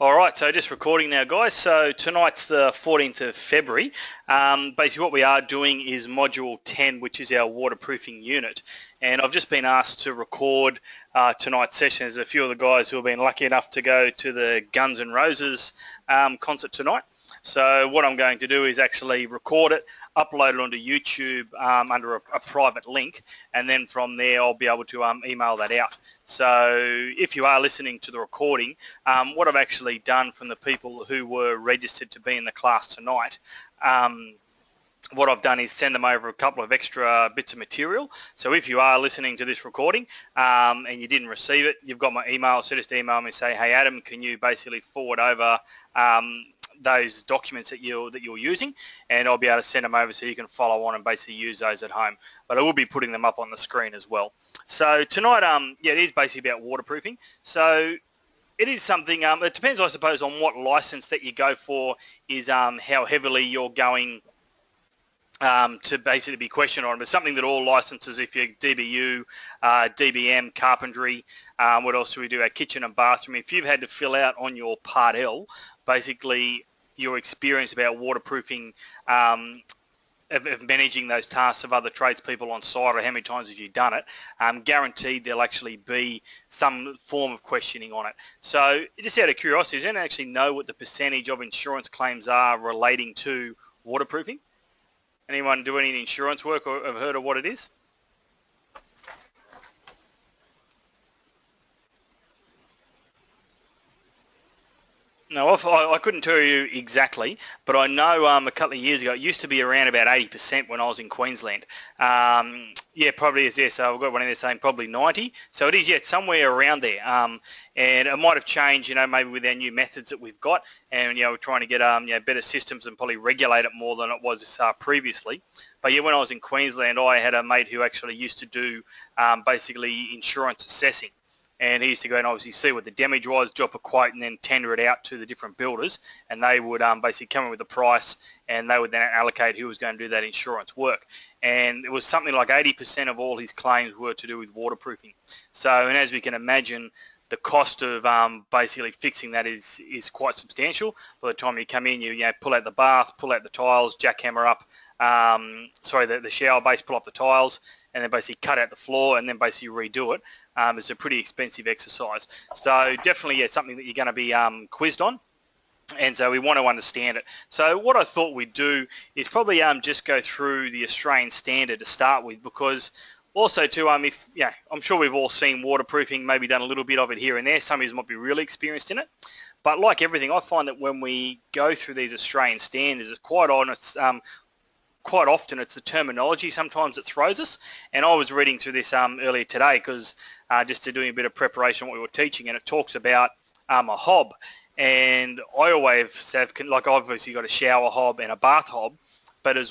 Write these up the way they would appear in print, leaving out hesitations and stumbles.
Alright, so just recording now guys. So tonight's the 14th of February. Basically what we are doing is module 10, which is our waterproofing unit. And I've just been asked to record tonight's session. There's a few of the guys who have been lucky enough to go to the Guns N' Roses concert tonight. So what I'm going to do is actually record it, upload it onto YouTube under a private link, and then from there I'll be able to email that out. So if you are listening to the recording, what I've actually done from the people who were registered to be in the class tonight, what I've done is send them over a couple of extra bits of material. So if you are listening to this recording and you didn't receive it, you've got my email, so just email me and say, hey Adam, can you basically forward over those documents that you're using, and I'll be able to send them over so you can follow on and basically use those at home. But I will be putting them up on the screen as well. So tonight, yeah, it is basically about waterproofing. So it is something, it depends I suppose on what license that you go for, is how heavily you're going to basically be questioned on. But something that all licenses, if you're DBU, DBM, carpentry, what else do we do, our kitchen and bathroom, if you've had to fill out on your Part L basically your experience about waterproofing, of managing those tasks of other tradespeople on site, or how many times have you done it, guaranteed there'll actually be some form of questioning on it. So just out of curiosity, does anyone actually know what the percentage of insurance claims are relating to waterproofing? Anyone do any insurance work or have heard of what it is? No, I couldn't tell you exactly, but I know a couple of years ago it used to be around about 80% when I was in Queensland. Yeah, probably is there. So I've got one in there saying probably 90. So it is, yeah, somewhere around there. And it might have changed, you know, maybe with our new methods that we've got, and we're trying to get better systems and probably regulate it more than it was previously. But yeah, when I was in Queensland, I had a mate who actually used to do basically insurance assessing. And he used to go and obviously see what the damage was, drop a quote, and then tender it out to the different builders, and they would basically come in with a price, and they would then allocate who was going to do that insurance work. And it was something like 80% of all his claims were to do with waterproofing. So, and as we can imagine, the cost of basically fixing that is quite substantial. By the time you come in, you pull out the bath, pull out the tiles, jackhammer up, the shower base, pull up the tiles, and then basically cut out the floor and then basically redo it. It's a pretty expensive exercise. So definitely, yeah, something that you're going to be quizzed on. And so we want to understand it. So what I thought we'd do is probably just go through the Australian standard to start with, because also too, I'm sure we've all seen waterproofing, maybe done a little bit of it here and there. Some of you might be really experienced in it. But like everything, I find that when we go through these Australian standards, it's quite honest. Quite often it's the terminology sometimes that throws us. And I was reading through this earlier today, because just to doing a bit of preparation on what we were teaching, and it talks about a hob. And I always have, like, I've obviously got a shower hob and a bath hob, but as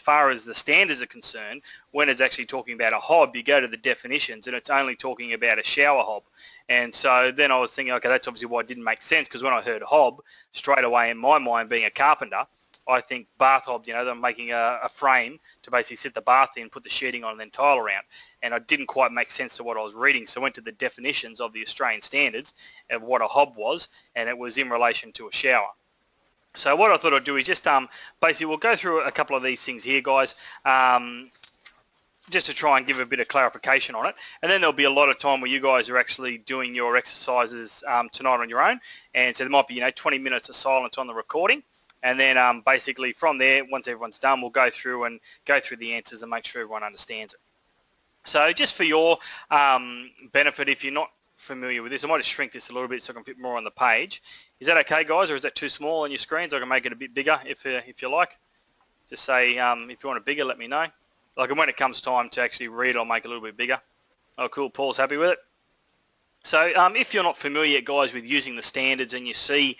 far as the standards are concerned, when it's actually talking about a hob, you go to the definitions and it's only talking about a shower hob. And so then I was thinking, okay, that's obviously why it didn't make sense, because when I heard hob, straight away in my mind, being a carpenter, I think bath hobs, they're making a frame to basically sit the bath in, put the sheeting on, and then tile around. And it didn't quite make sense to what I was reading, so I went to the definitions of the Australian standards of what a hob was, and it was in relation to a shower. So what I thought I'd do is just basically we'll go through a couple of these things here, guys, just to try and give a bit of clarification on it. And then there'll be a lot of time where you guys are actually doing your exercises tonight on your own. And so there might be 20 minutes of silence on the recording. And then basically from there, once everyone's done, we'll go through the answers and make sure everyone understands it. So just for your benefit, if you're not familiar with this, I might just shrink this a little bit so I can fit more on the page. Is that okay, guys, or is that too small on your screens? I can make it a bit bigger if you like. Just say if you want it bigger, let me know. Like, when it comes time to actually read, I'll make it a little bit bigger. Oh, cool. Paul's happy with it. So if you're not familiar, guys, with using the standards and you see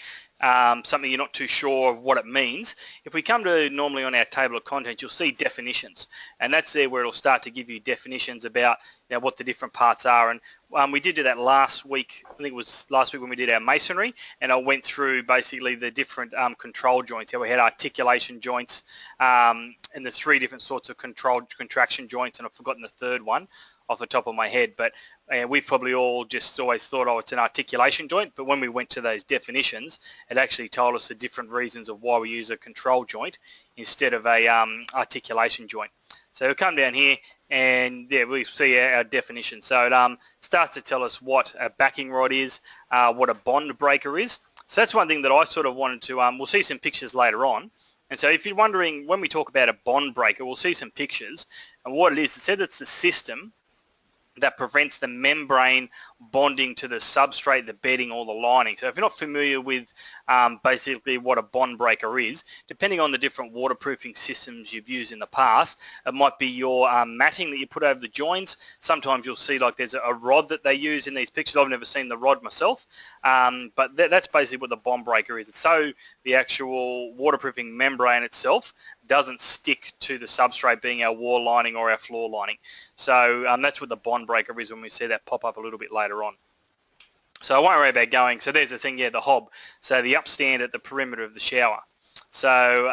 something you're not too sure of what it means, if we come to normally on our table of contents, you'll see definitions, and that's there where it'll start to give you definitions about what the different parts are. And we did do that last week. I think it was last week when we did our masonry, and I went through basically the different control joints. How we had articulation joints, and the 3 different sorts of contraction joints, and I've forgotten the third one off the top of my head. But and we've probably all just always thought, oh, it's an articulation joint, but when we went to those definitions, it actually told us the different reasons of why we use a control joint instead of a articulation joint. So we'll come down here, and yeah, we see our definition. So it starts to tell us what a backing rod is, what a bond breaker is. So that's one thing that I sort of wanted to, we'll see some pictures later on. And so if you're wondering, when we talk about a bond breaker, we'll see some pictures. And what it is, it said it's the system that prevents the membrane bonding to the substrate, the bedding, or the lining. So if you're not familiar with basically what a bond breaker is, depending on the different waterproofing systems you've used in the past, it might be your matting that you put over the joints. Sometimes you'll see like there's a rod that they use in these pictures. I've never seen the rod myself, but that's basically what the bond breaker is. It's so the actual waterproofing membrane itself doesn't stick to the substrate, being our wall lining or our floor lining. So that's what the bond breaker is when we see that pop up a little bit later on. So I won't worry about going. So there's the thing, yeah, the hob. So the upstand at the perimeter of the shower. So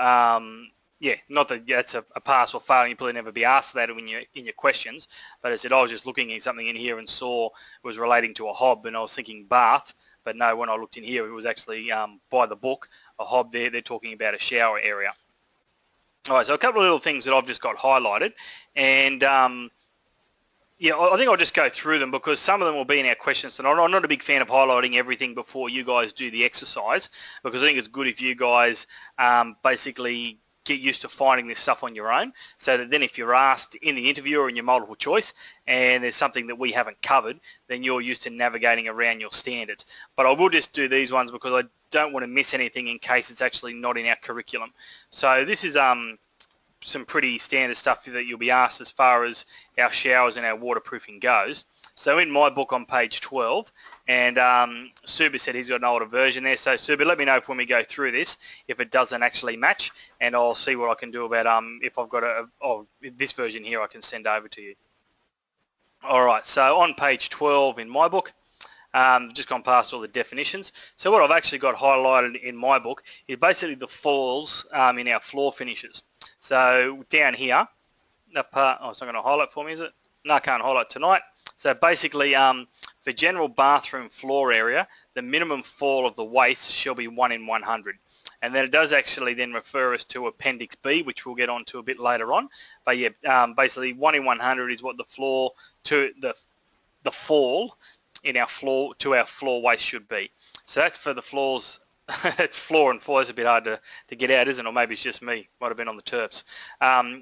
yeah, not that that's a pass or fail. You probably never be asked that in your questions. But I said I was just looking at something in here and saw it was relating to a hob, and I was thinking bath. But no, when I looked in here, it was actually by the book, a hob there. They're talking about a shower area. All right, so a couple of little things that I've just got highlighted, and yeah, I think I'll just go through them because some of them will be in our questions, and I'm not a big fan of highlighting everything before you guys do the exercise, because I think it's good if you guys basically get used to finding this stuff on your own, so that then if you're asked in the interview or in your multiple choice and there's something that we haven't covered, then you're used to navigating around your standards. But I will just do these ones because I don't want to miss anything in case it's actually not in our curriculum. So this is some pretty standard stuff that you'll be asked as far as our showers and our waterproofing goes. So in my book on page 12, and Suba said he's got an older version there, so Suba, let me know if when we go through this, if it doesn't actually match, and I'll see what I can do about if I've got this version here I can send over to you. Alright, so on page 12 in my book, just gone past all the definitions. So what I've actually got highlighted in my book is basically the falls in our floor finishes. So down here, that part, oh, it's not going to highlight for me, is it? No, I can't highlight tonight. So basically, for general bathroom floor area, the minimum fall of the waste shall be 1 in 100. And then it does actually then refer us to Appendix B, which we'll get on to a bit later on. But yeah, basically 1 in 100 is what the floor to the fall in our floor to our floor waste should be. So that's for the floors. It's floor and floor. It's a bit hard to get out, isn't it? Or maybe it's just me. Might have been on the terps.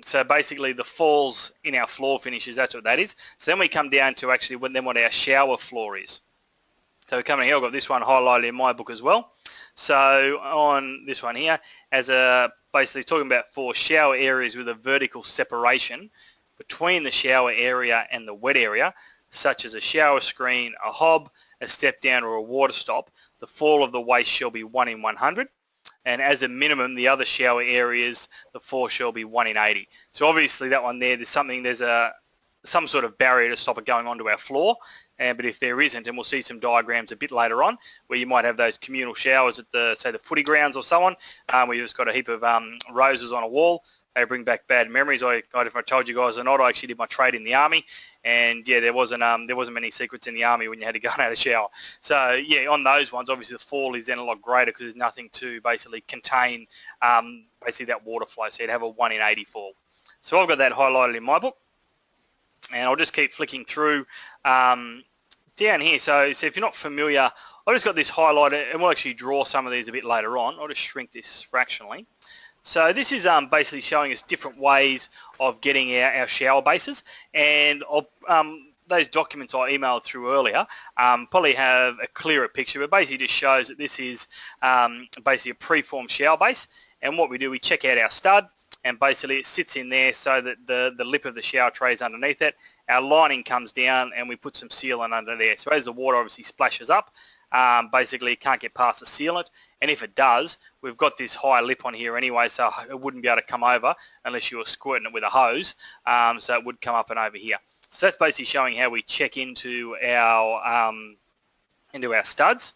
So basically the falls in our floor finishes, that's what that is. So then we come down to actually what our shower floor is. So coming here, I've got this one highlighted in my book as well. So on this one here, as basically talking about for shower areas with a vertical separation between the shower area and the wet area, such as a shower screen, a hob, a step down or a water stop, the fall of the waste shall be 1 in 100. And as a minimum, the other shower areas, the fall shall be 1 in 80. So obviously that one there's some sort of barrier to stop it going onto our floor. But if there isn't, and we'll see some diagrams a bit later on, where you might have those communal showers at say the footy grounds or so on, where you've just got a heap of roses on a wall. They bring back bad memories. I don't know if I told you guys or not, I actually did my trade in the army, and yeah, there wasn't many secrets in the army when you had to go and have a shower. So yeah, on those ones, obviously the fall is then a lot greater because there's nothing to basically contain basically that water flow. So you'd have a 1 in 80 fall. So I've got that highlighted in my book, and I'll just keep flicking through down here. So if you're not familiar, I've just got this highlighted, and we'll actually draw some of these a bit later on. I'll just shrink this fractionally. So this is basically showing us different ways of getting our shower bases, and those documents I emailed through earlier probably have a clearer picture, but basically just shows that this is basically a preformed shower base, and what we do, we check out our stud, and basically it sits in there so that the lip of the shower tray is underneath it. Our lining comes down and we put some sealant under there. So as the water obviously splashes up, basically it can't get past the sealant, and if it does, we've got this high lip on here anyway, so it wouldn't be able to come over unless you were squirting it with a hose, so it would come up and over here. So that's basically showing how we check into our studs.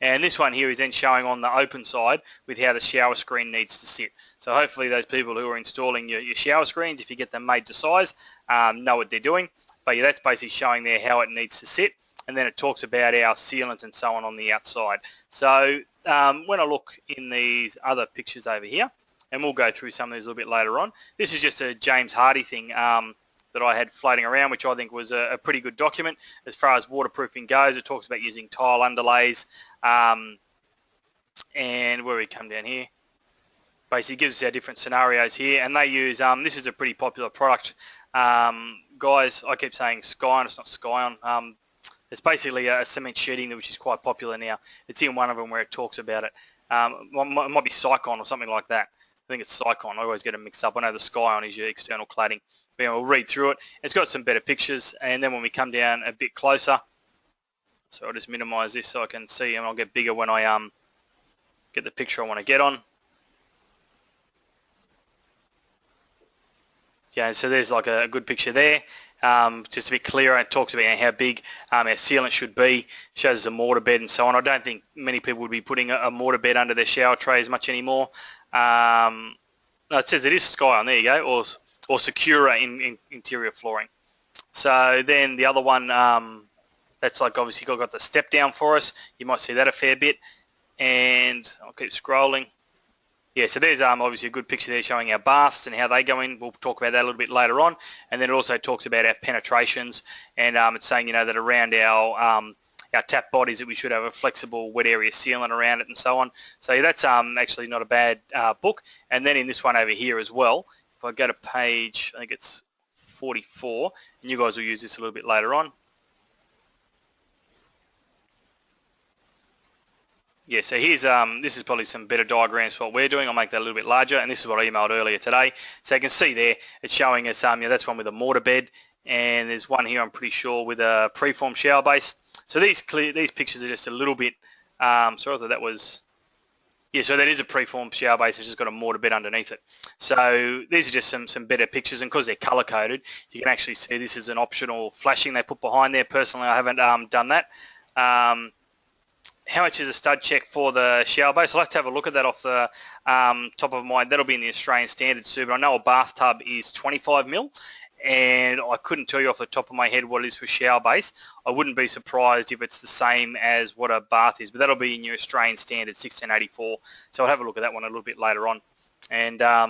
And this one here is then showing on the open side with how the shower screen needs to sit. So hopefully those people who are installing your shower screens, if you get them made to size, know what they're doing. But yeah, that's basically showing there how it needs to sit, and then it talks about our sealant and so on the outside. So when I look in these other pictures over here, and we'll go through some of these a little bit later on, this is just a James Hardie thing that I had floating around, which I think was a pretty good document as far as waterproofing goes. It talks about using tile underlays, and where we come down here, basically gives us our different scenarios here, and they use, this is a pretty popular product. Guys, I keep saying Skyon, it's not Skyon. It's basically a cement sheeting which is quite popular now. It's in one of them where it talks about it. It might be Sycon or something like that. I think it's Sycon. I always get them mixed up. I know the Skyon is your external cladding. But we'll read through it. It's got some better pictures, and then when we come down a bit closer, so I'll just minimise this so I can see, and I'll get bigger when I get the picture I want to get on. Yeah, so there's like a good picture there. Just to be clear, it talks about how big our sealant should be, shows the mortar bed and so on. I don't think many people would be putting a mortar bed under their shower trays much anymore. No, it says it is Skyon, there you go, or Secura in interior flooring. So then the other one, that's like obviously got the step down for us. You might see that a fair bit, and I'll keep scrolling. Yeah, so there's obviously a good picture there showing our baths and how they go in. We'll talk about that a little bit later on. And then it also talks about our penetrations, and it's saying, you know, that around our tap bodies that we should have a flexible wet area sealant around it and so on. So yeah, that's actually not a bad book. And then in this one over here as well, if I go to page, I think it's 44, and you guys will use this a little bit later on. Yeah, so here's, this is probably some better diagrams for what we're doing. I'll make that a little bit larger, and this is what I emailed earlier today. So you can see there, it's showing us, you know, that's one with a mortar bed, and there's one here, I'm pretty sure, with a preformed shower base. So these pictures are just a little bit, so I thought that was, yeah, so that is a preformed shower base. It's just got a mortar bed underneath it. So these are just some better pictures, and because they're color-coded, you can actually see this is an optional flashing they put behind there. Personally, I haven't done that. How much is a stud check for the shower base? I'll have to have a look at that off the top of my, that'll be in the Australian Standard Sue, but I know a bathtub is 25 mil, and I couldn't tell you off the top of my head what it is for shower base. I wouldn't be surprised if it's the same as what a bath is, but that'll be in your Australian Standard 1684, so I'll have a look at that one a little bit later on. And yeah,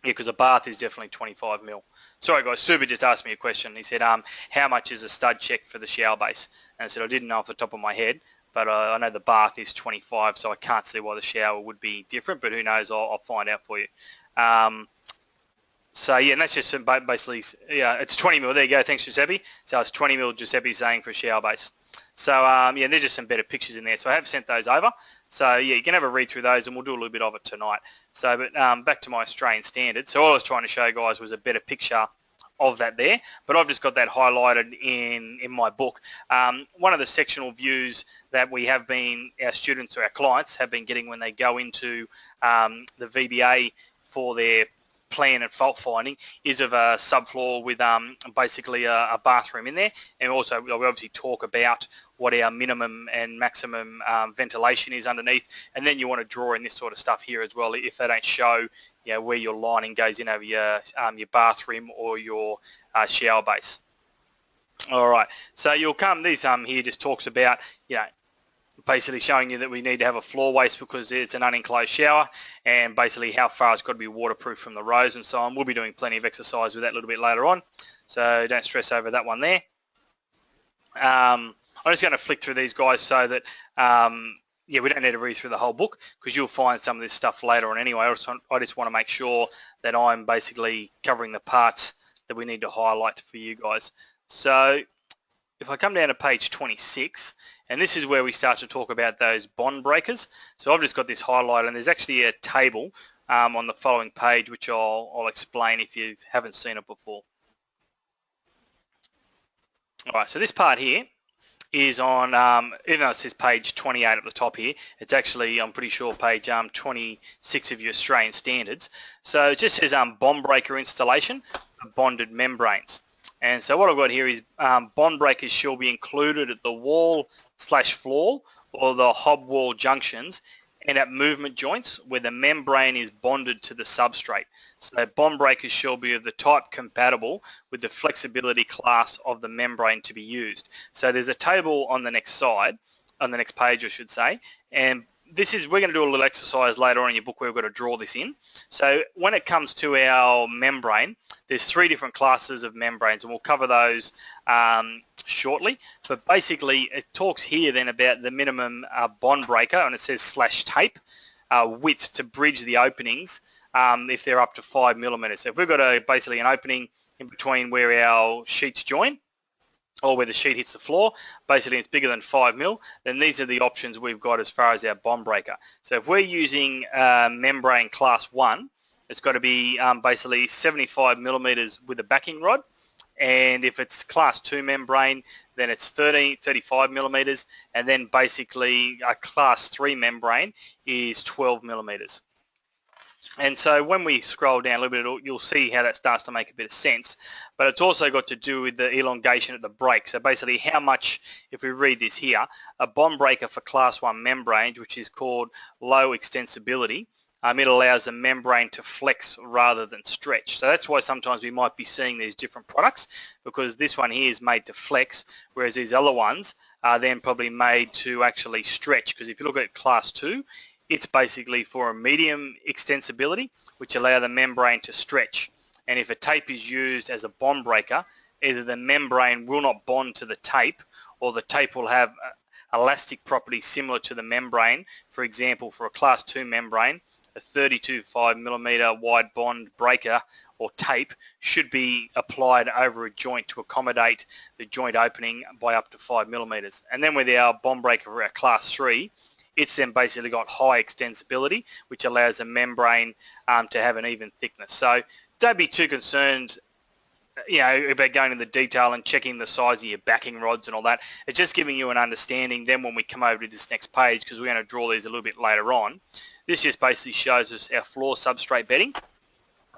because a bath is definitely 25 mil. Sorry guys, Suba just asked me a question. He said, how much is a stud check for the shower base? And I said, I didn't know off the top of my head, but I know the bath is 25, so I can't see why the shower would be different, but who knows, I'll find out for you. So yeah, and that's just basically, yeah, it's 20 mil. There you go, thanks Giuseppe. So it's 20 mil Giuseppe saying for a shower base. So yeah, there's just some better pictures in there. So I have sent those over. So yeah, you can have a read through those, and we'll do a little bit of it tonight. So, but back to my Australian Standard. So all I was trying to show guys was a better picture of that there, but I've just got that highlighted in my book. One of the sectional views that we have been, our students or our clients have been getting when they go into the VBA for their plan and fault finding is of a subfloor with basically a bathroom in there, and also we obviously talk about what our minimum and maximum ventilation is underneath, and then you want to draw in this sort of stuff here as well if they don't show, you know, where your lining goes in over your bathroom or your shower base. All right, so you'll come, these here just talks about, you know, basically showing you that we need to have a floor waste because it's an unenclosed shower, and basically how far it's got to be waterproof from the rows and so on. We'll be doing plenty of exercise with that a little bit later on, so don't stress over that one there. I'm just going to flick through these guys so that yeah, we don't need to read through the whole book because you'll find some of this stuff later on anyway. I just want to make sure that I'm basically covering the parts that we need to highlight for you guys. So if I come down to page 26, and this is where we start to talk about those bond breakers. So I've just got this highlighted, and there's actually a table on the following page which I'll explain if you haven't seen it before. All right, so this part here is on, even though it says page 28 at the top here, it's actually, I'm pretty sure, page 26 of your Australian Standards. So it just says bond breaker installation of bonded membranes. And so what I've got here is bond breakers shall be included at the wall/floor or the hob wall junctions and at movement joints where the membrane is bonded to the substrate. So bond breakers shall be of the type compatible with the flexibility class of the membrane to be used. So there's a table on the next slide, on the next page I should say, and this is, we're going to do a little exercise later on in your book where we've got to draw this in. So when it comes to our membrane, there's 3 different classes of membranes, and we'll cover those shortly. But basically it talks here then about the minimum bond breaker, and it says /tape width to bridge the openings if they're up to 5 millimeters. So if we've got basically an opening in between where our sheets join, or where the sheet hits the floor, basically it's bigger than 5 mil, then these are the options we've got as far as our bond breaker. So if we're using membrane class 1, it's got to be basically 75 millimeters with a backing rod, and if it's class 2 membrane, then it's 35 millimeters, and then basically a class 3 membrane is 12 millimeters. And so when we scroll down a little bit, you'll see how that starts to make a bit of sense. But it's also got to do with the elongation at the break. So basically how much, if we read this here, a bond breaker for class 1 membranes, which is called low extensibility, it allows the membrane to flex rather than stretch. So that's why sometimes we might be seeing these different products, because this one here is made to flex, whereas these other ones are then probably made to actually stretch. Because if you look at class 2, it's basically for a medium extensibility, which allow the membrane to stretch. And if a tape is used as a bond breaker, either the membrane will not bond to the tape, or the tape will have elastic properties similar to the membrane. For example, for a class 2 membrane, a 32.5 millimeter wide bond breaker or tape should be applied over a joint to accommodate the joint opening by up to 5 millimeters. And then with our bond breaker for our class 3, it's then basically got high extensibility, which allows the membrane to have an even thickness. So don't be too concerned, about going into the detail and checking the size of your backing rods and all that. It's just giving you an understanding. Then when we come over to this next page, because we're going to draw these a little bit later on, this just basically shows us our floor substrate bedding.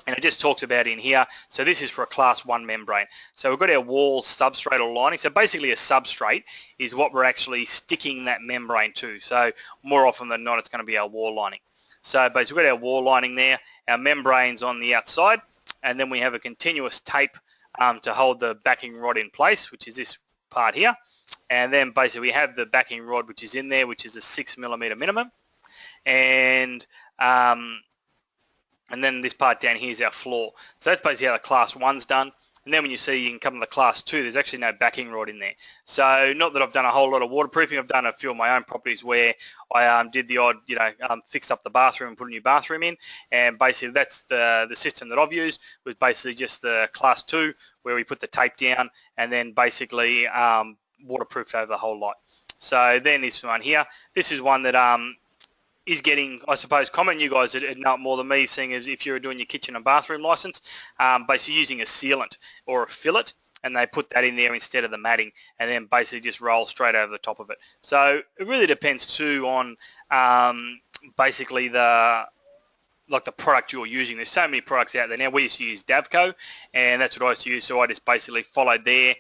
And it just talks about in here, so this is for a class 1 membrane. So we've got our wall substrate or lining. So basically a substrate is what we're actually sticking that membrane to. So more often than not, it's going to be our wall lining. So basically we've got our wall lining there, our membrane's on the outside, and then we have a continuous tape to hold the backing rod in place, which is this part here. And then basically we have the backing rod which is in there, which is a 6 millimeter minimum. And then this part down here is our floor. So that's basically how the class 1's done. And then when you see you can come to the class 2, there's actually no backing rod in there. So not that I've done a whole lot of waterproofing. I've done a few of my own properties where I did the odd, fixed up the bathroom and put a new bathroom in. And basically that's the system that I've used, was basically just the class 2 where we put the tape down and then basically waterproofed over the whole lot. So then this one here, this is one that is getting, I suppose, common. You guys would know it more than me, seeing as if you're doing your kitchen and bathroom license, basically using a sealant or a fillet, and they put that in there instead of the matting, and then basically just roll straight over the top of it. So it really depends too on basically the product you're using. There's so many products out there now. We used to use Davco, and that's what I used to use. So I just basically followed their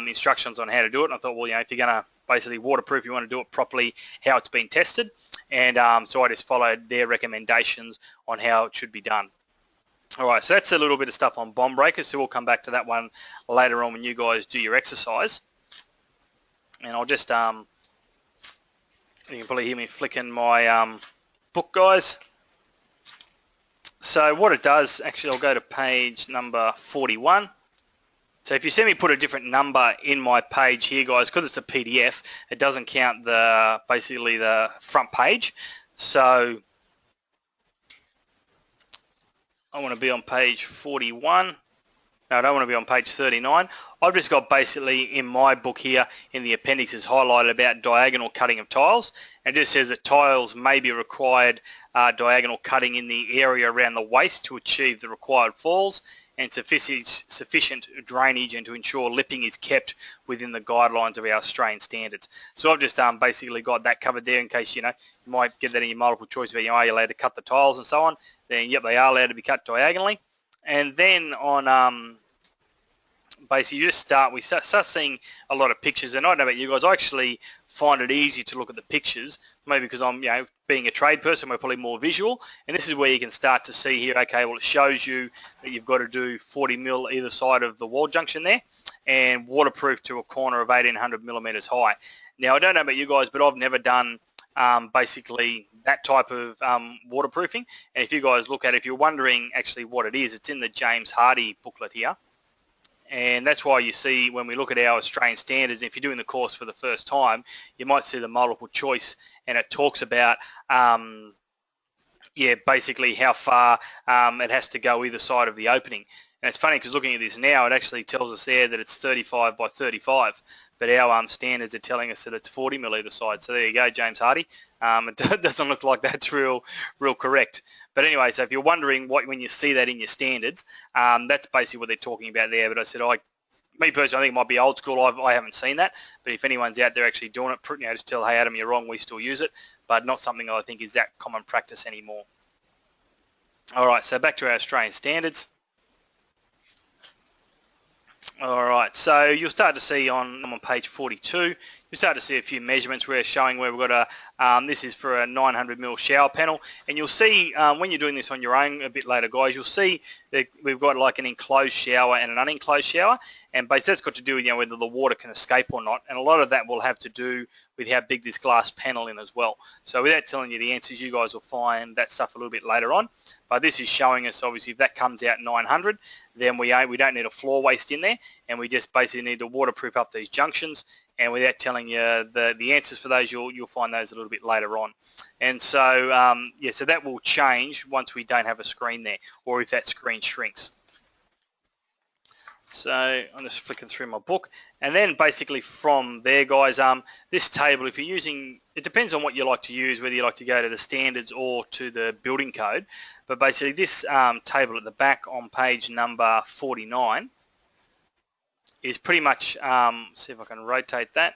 instructions on how to do it. And I thought, well, if you're going to basically waterproof, you want to do it properly, how it's been tested. And so I just followed their recommendations on how it should be done. All right, so that's a little bit of stuff on bond breakers. So we'll come back to that one later on when you guys do your exercise. And I'll just, you can probably hear me flicking my book, guys. So what it does, actually, I'll go to page number 41. So if you see me put a different number in my page here, guys, because it's a PDF, it doesn't count basically the front page. So I want to be on page 41. No, I don't want to be on page 39. I've just got basically in my book here in the appendixes highlighted about diagonal cutting of tiles. And it just says that tiles may be required diagonal cutting in the area around the waist to achieve the required falls and sufficient drainage, and to ensure lipping is kept within the guidelines of our Australian standards. So I've just basically got that covered there in case, you might get that in your multiple choice about, are you allowed to cut the tiles and so on? Then, yep, they are allowed to be cut diagonally. And then on basically you just we start seeing a lot of pictures, and I don't know about you guys, I actually find it easy to look at the pictures, maybe because I'm, being a trade person, we're probably more visual, and this is where you can start to see here, okay, well, it shows you that you've got to do 40 mil either side of the wall junction there, and waterproof to a corner of 1800 millimeters high. Now, I don't know about you guys, but I've never done basically that type of waterproofing, and if you guys look at it, if you're wondering actually what it is, it's in the James Hardie booklet here. And that's why you see when we look at our Australian standards, if you're doing the course for the first time, you might see the multiple choice, and it talks about basically how far it has to go either side of the opening. And it's funny because looking at this now, it actually tells us there that it's 35 by 35, but our standards are telling us that it's 40 mil either side. So there you go, James Hardie. It doesn't look like that's real correct. But anyway, so if you're wondering when you see that in your standards, that's basically what they're talking about there. But I said, me personally, I think it might be old school. I haven't seen that. But if anyone's out there actually doing it, just tell, hey, Adam, you're wrong. We still use it, but not something I think is that common practice anymore. All right, so back to our Australian standards. All right, so you'll start to see on page 42, you start to see a few measurements we're showing where we've got this is for a 900 mil shower panel, and you'll see when you're doing this on your own a bit later, guys, you'll see that we've got like an enclosed shower and an unenclosed shower, and basically that's got to do with whether the water can escape or not, and a lot of that will have to do with how big this glass panel is as well. So without telling you the answers, you guys will find that stuff a little bit later on, but this is showing us obviously if that comes out 900, then we don't need a floor waste in there, and we just basically need to waterproof up these junctions. And without telling you the answers for those, you'll find those a little bit later on. And so, so that will change once we don't have a screen there, or if that screen shrinks. So I'm just flicking through my book. And then basically from there, guys, this table, if you're using, it depends on what you like to use, whether you like to go to the standards or to the building code. But basically this table at the back on page number 49, is pretty much, see if I can rotate that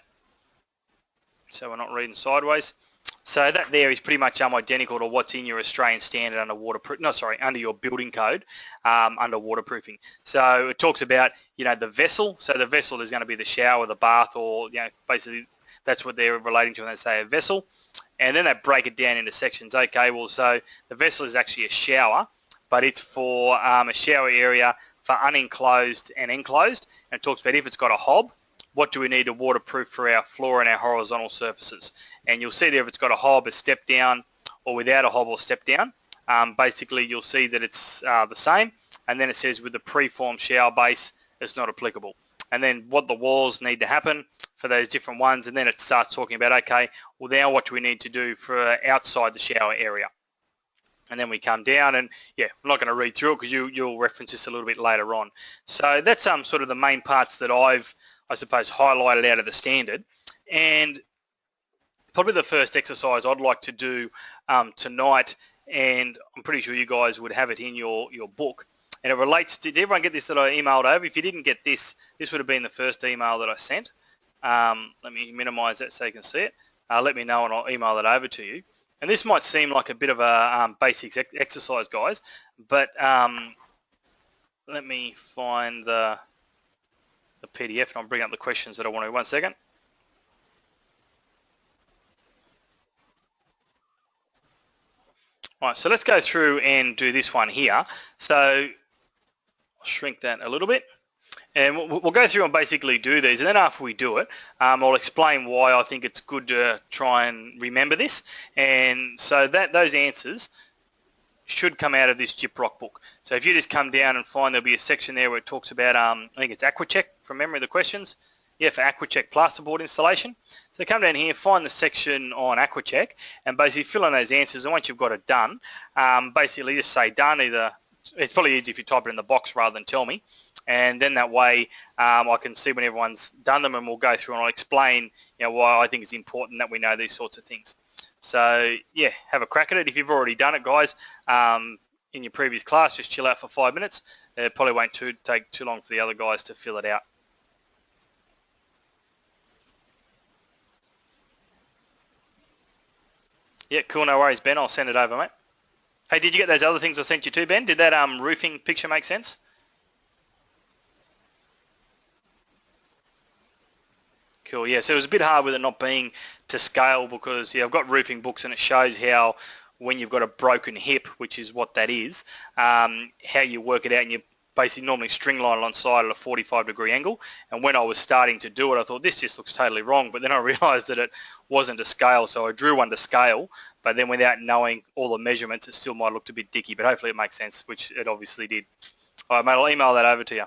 so we're not reading sideways. So that there is pretty much identical to what's in your Australian standard under under your building code under waterproofing. So it talks about, the vessel. So the vessel is going to be the shower, the bath, or, basically that's what they're relating to when they say a vessel. And then they break it down into sections. Okay, well, so the vessel is actually a shower, but it's for a shower area for unenclosed and enclosed, and it talks about if it's got a hob, what do we need to waterproof for our floor and our horizontal surfaces. And you'll see there if it's got a hob, a step down, or without a hob or step down, basically you'll see that it's the same, and then it says with the preformed shower base, it's not applicable. And then what the walls need to happen for those different ones, and then it starts talking about, okay, well now what do we need to do for outside the shower area. And then we come down, and I'm not going to read through it because you'll reference this a little bit later on. So that's sort of the main parts that I've, I suppose, highlighted out of the standard. And probably the first exercise I'd like to do tonight, and I'm pretty sure you guys would have it in your book, and it relates to, did everyone get this that I emailed over? If you didn't get this, this would have been the first email that I sent. Let me minimize that so you can see it. Let me know and I'll email it over to you. And this might seem like a bit of a basic exercise, guys, but let me find the PDF, and I'll bring up the questions that I want to. 1 second. All right, so let's go through and do this one here. So I'll shrink that a little bit. And we'll go through and basically do these, and then after we do it, I'll explain why I think it's good to try and remember this. And so those answers should come out of this Gyprock book. So if you just come down and find, there'll be a section there where it talks about, I think it's Aquacheck from memory of the questions. Yeah, for Aquacheck plasterboard installation. So come down here, find the section on Aquacheck, and basically fill in those answers. And once you've got it done, basically just say done. Either it's probably easy if you type it in the box rather than tell me. And then that way I can see when everyone's done them, and we'll go through and I'll explain why I think it's important that we know these sorts of things. So yeah, have a crack at it. If you've already done it, guys, in your previous class, just chill out for 5 minutes. It probably won't take too long for the other guys to fill it out. Yeah, cool, no worries, Ben. I'll send it over, mate. Hey, did you get those other things I sent you too, Ben? Did that roofing picture make sense? Cool. Yeah. So it was a bit hard with it not being to scale because yeah, I've got roofing books and it shows how when you've got a broken hip, which is what that is, how you work it out, and you basically normally string line alongside at a 45-degree angle. And when I was starting to do it, I thought this just looks totally wrong. But then I realised that it wasn't to scale, so I drew one to scale. But then without knowing all the measurements, it still might have looked a bit dicky. But hopefully it makes sense, which it obviously did. All right, mate. I'll email that over to you.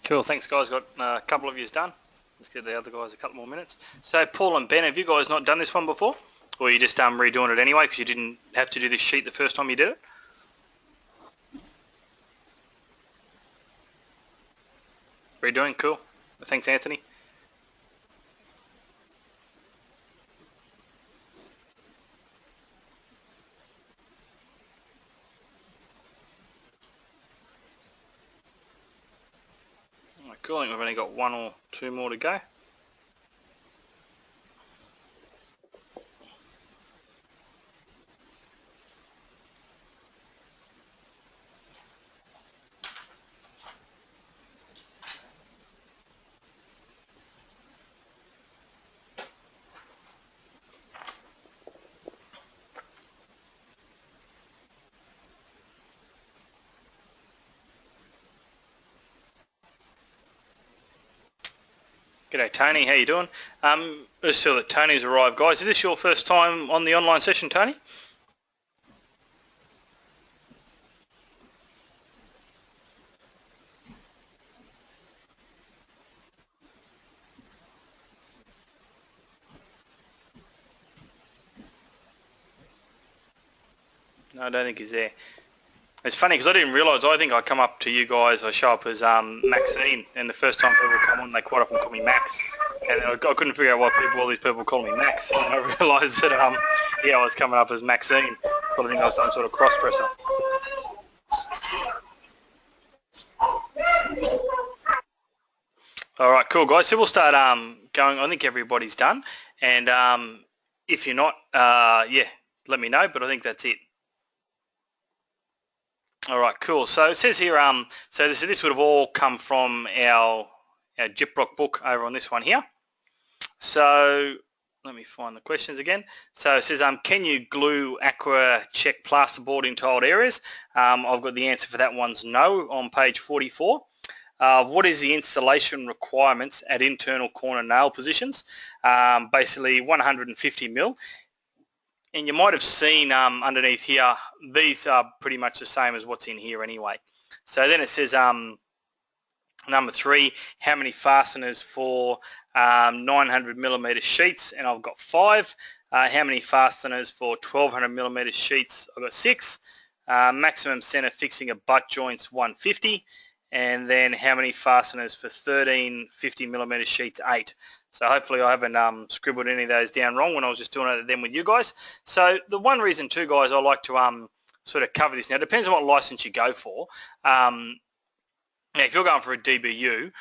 Cool, thanks guys, got a couple of yous done. Let's give the other guys a couple more minutes. So Paul and Ben, have you guys not done this one before? Or are you just redoing it anyway because you didn't have to do this sheet the first time you did it? Redoing, cool. Thanks Anthony. Alright, cool, I think we've only got one or two more to go. G'day Tony, how you doing? Just so that Tony's arrived, guys. Is this your first time on the online session, Tony? No, I don't think he's there. It's funny because I didn't realise, I think I come up to you guys, I show up as Maxine, and the first time people come on, they quite often call me Max. And I couldn't figure out why all these people call me Max. And I realised that, yeah, I was coming up as Maxine. But I think I was some sort of cross-dresser. Alright, cool guys. So we'll start going. I think everybody's done. And if you're not, yeah, let me know, but I think that's it. Alright, cool. So it says here, so this would have all come from our Gyprock book over on this one here. So let me find the questions again. So it says, can you glue Aqua Check plasterboard in tiled areas? I've got the answer for that one's no on page 44. What is the installation requirements at internal corner nail positions? Basically 150 mil. And you might have seen underneath here, these are pretty much the same as what's in here anyway. So then it says number 3, how many fasteners for 900 millimeter sheets? And I've got 5. How many fasteners for 1200 millimeter sheets? I've got 6. Maximum center fixing of butt joints 150. And then how many fasteners for 1350 millimeter sheets? 8. So hopefully I haven't scribbled any of those down wrong when I was just doing it then with you guys. So the one reason too, guys, I like to sort of cover this now. It depends on what license you go for. Now, if you're going for a DBU,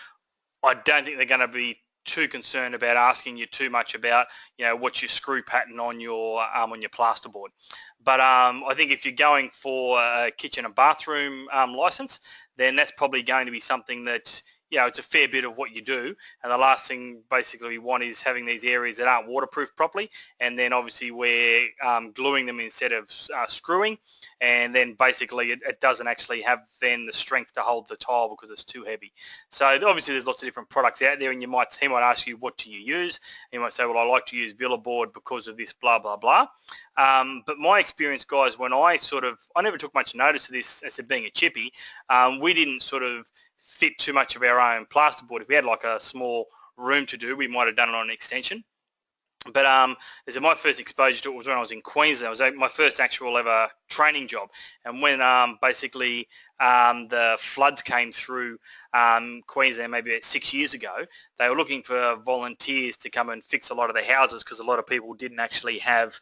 I don't think they're going to be too concerned about asking you too much about, you know, what's your screw pattern on your plasterboard. But I think if you're going for a kitchen and bathroom license, then that's probably going to be something that, you know, it's a fair bit of what you do, and the last thing basically we want is having these areas that aren't waterproof properly, and then obviously we're gluing them instead of screwing, and then basically it doesn't actually have then the strength to hold the tile because it's too heavy. So obviously there's lots of different products out there, and he might ask you, what do you use? And you might say, well, I like to use Villaboard because of this blah blah blah. But my experience, guys, when I never took much notice of this as it being a chippy. We didn't sort of fit too much of our own plasterboard. If we had like a small room to do, we might have done it on an extension. But as my first exposure to it was when I was in Queensland. It was my first actual ever training job. And when basically the floods came through Queensland maybe about 6 years ago, they were looking for volunteers to come and fix a lot of the houses because a lot of people didn't actually have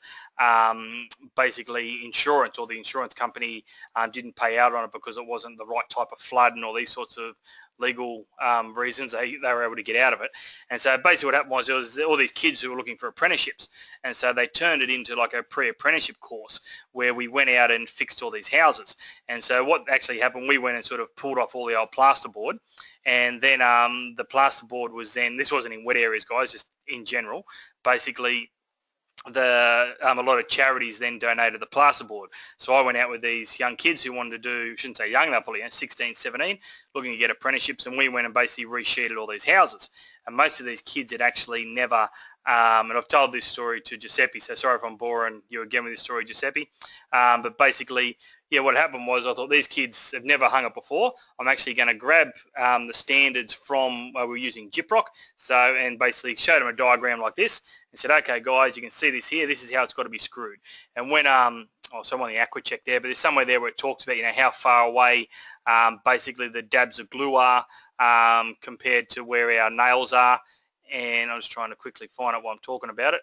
basically insurance, or the insurance company didn't pay out on it because it wasn't the right type of flood and all these sorts of legal reasons they were able to get out of it. And so basically what happened was there was all these kids who were looking for apprenticeships, and so they turned it into like a pre-apprenticeship course where we went out and fixed all these houses. And so what actually happened, we went and sort of pulled off all the old plasterboard, and then the plasterboard was then, this wasn't in wet areas, guys, just in general, basically a lot of charities then donated the plasterboard. So I went out with these young kids who wanted to do, shouldn't say young, they're probably 16, 17, looking to get apprenticeships, and we went and basically resheeted all these houses. And most of these kids had actually never, and I've told this story to Giuseppe, so sorry if I'm boring you again with this story, Giuseppe, but basically, yeah, what happened was I thought these kids have never hung it before. I'm actually going to grab the standards from where we were using Gyprock, and basically showed them a diagram like this and said, okay, guys, you can see this here. This is how it's got to be screwed. And when so I'm on the Aquacheck there, but there's somewhere there where it talks about how far away basically the dabs of glue are compared to where our nails are. And I'm just trying to quickly find out while I'm talking about it.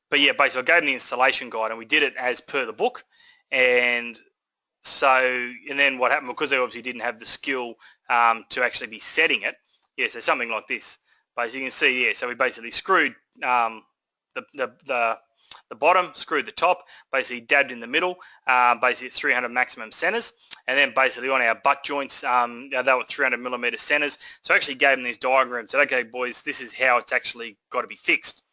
But yeah, basically I gave them the installation guide and we did it as per the book. And then what happened, because they obviously didn't have the skill to actually be setting it, yeah, so something like this. Basically you can see, yeah, so we basically screwed the bottom, screwed the top, basically dabbed in the middle, basically 300 maximum centers, and then basically on our butt joints, they were 300 millimeter centers. So I actually gave them these diagrams, said, okay, boys, this is how it's actually got to be fixed.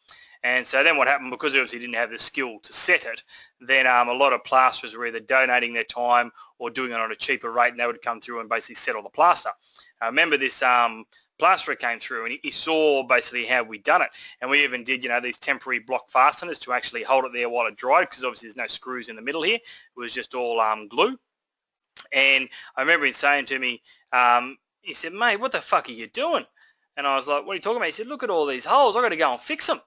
And so then what happened, because they obviously didn't have the skill to set it, then a lot of plasterers were either donating their time or doing it on a cheaper rate, and they would come through and basically set all the plaster. I remember this plasterer came through and he saw basically how we'd done it, and we even did these temporary block fasteners to actually hold it there while it dried, because obviously there's no screws in the middle here. It was just all glue. And I remember him saying to me, he said, mate, what the fuck are you doing? And I was like, what are you talking about? He said, look at all these holes, I've got to go and fix them,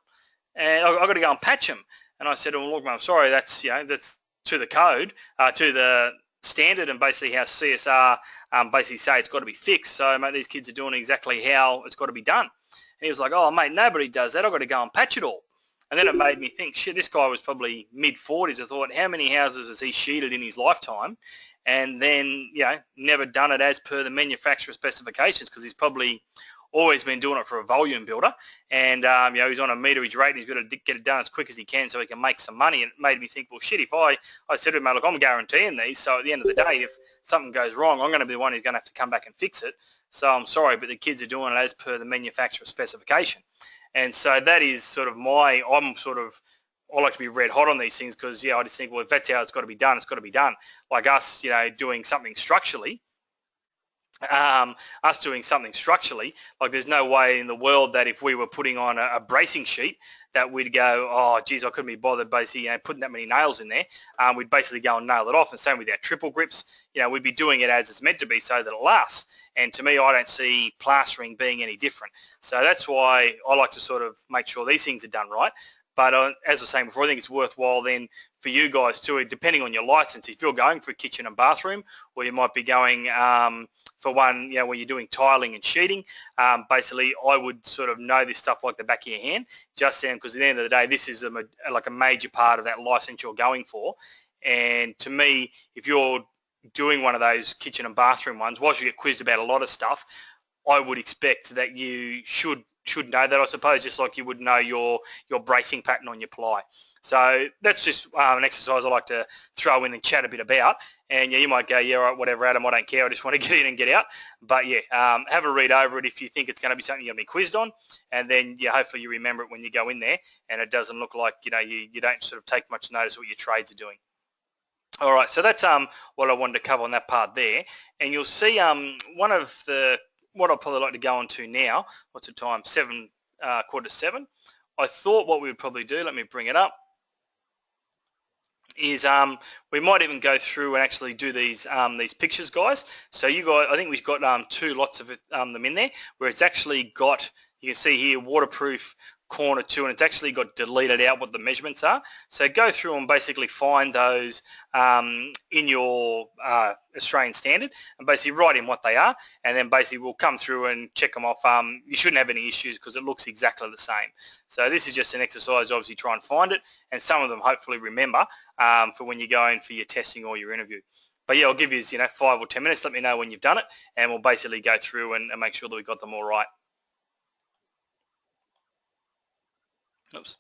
and I've got to go and patch them. And I said, well, look, mate, I'm sorry, that's that's to the code, to the standard, and basically how CSR basically say it's got to be fixed. So, mate, these kids are doing exactly how it's got to be done. And he was like, oh, mate, nobody does that. I've got to go and patch it all. And then it made me think, shit, this guy was probably mid-40s. I thought, how many houses has he sheeted in his lifetime? And then, never done it as per the manufacturer specifications, because he's probably always been doing it for a volume builder, and he's on a meterage rate and he's got to get it done as quick as he can so he can make some money. And it made me think, well, shit, if I said to him, mate, look, I'm guaranteeing these, so at the end of the day, if something goes wrong, I'm going to be the one who's going to have to come back and fix it. So I'm sorry, but the kids are doing it as per the manufacturer specification. And so that is sort of I like to be red hot on these things, because I just think, well, if that's how it's got to be done, it's got to be done. Like us, doing something structurally, like there's no way in the world that if we were putting on a bracing sheet that we'd go, oh geez, I couldn't be bothered basically putting that many nails in there. We'd basically go and nail it off. And same with our triple grips, we'd be doing it as it's meant to be so that it lasts. And to me, I don't see plastering being any different. So that's why I like to sort of make sure these things are done right. But as I was saying before, I think it's worthwhile then for you guys too, depending on your license, if you're going for a kitchen and bathroom, or you might be going for one, where you're doing tiling and sheeting, basically I would sort of know this stuff like the back of your hand, just then, because at the end of the day, this is like a major part of that license you're going for. And to me, if you're doing one of those kitchen and bathroom ones, whilst you get quizzed about a lot of stuff, I would expect that you should know that, I suppose, just like you would know your bracing pattern on your ply. So that's just an exercise I like to throw in and chat a bit about. And you might go, yeah, all right, whatever, Adam, I don't care. I just want to get in and get out. But yeah, have a read over it if you think it's going to be something you're going to be quizzed on. And then hopefully you remember it when you go in there, and it doesn't look like you don't sort of take much notice of what your trades are doing. All right, so that's what I wanted to cover on that part there. And you'll see what I'd probably like to go on to now. What's the time? 7:15. I thought what we would probably do, let me bring it up, is we might even go through and actually do these pictures, guys. So you guys, I think we've got two lots of them in there, where it's actually got, you can see here, waterproof corner 2, and it's actually got deleted out what the measurements are. So go through and basically find those in your Australian standard, and basically write in what they are, and then basically we'll come through and check them off. You shouldn't have any issues because it looks exactly the same. So this is just an exercise, obviously try and find it, and some of them hopefully remember for when you go in for your testing or your interview. But yeah, I'll give you 5 or 10 minutes, let me know when you've done it, and we'll basically go through and make sure that we got them all right. Oops.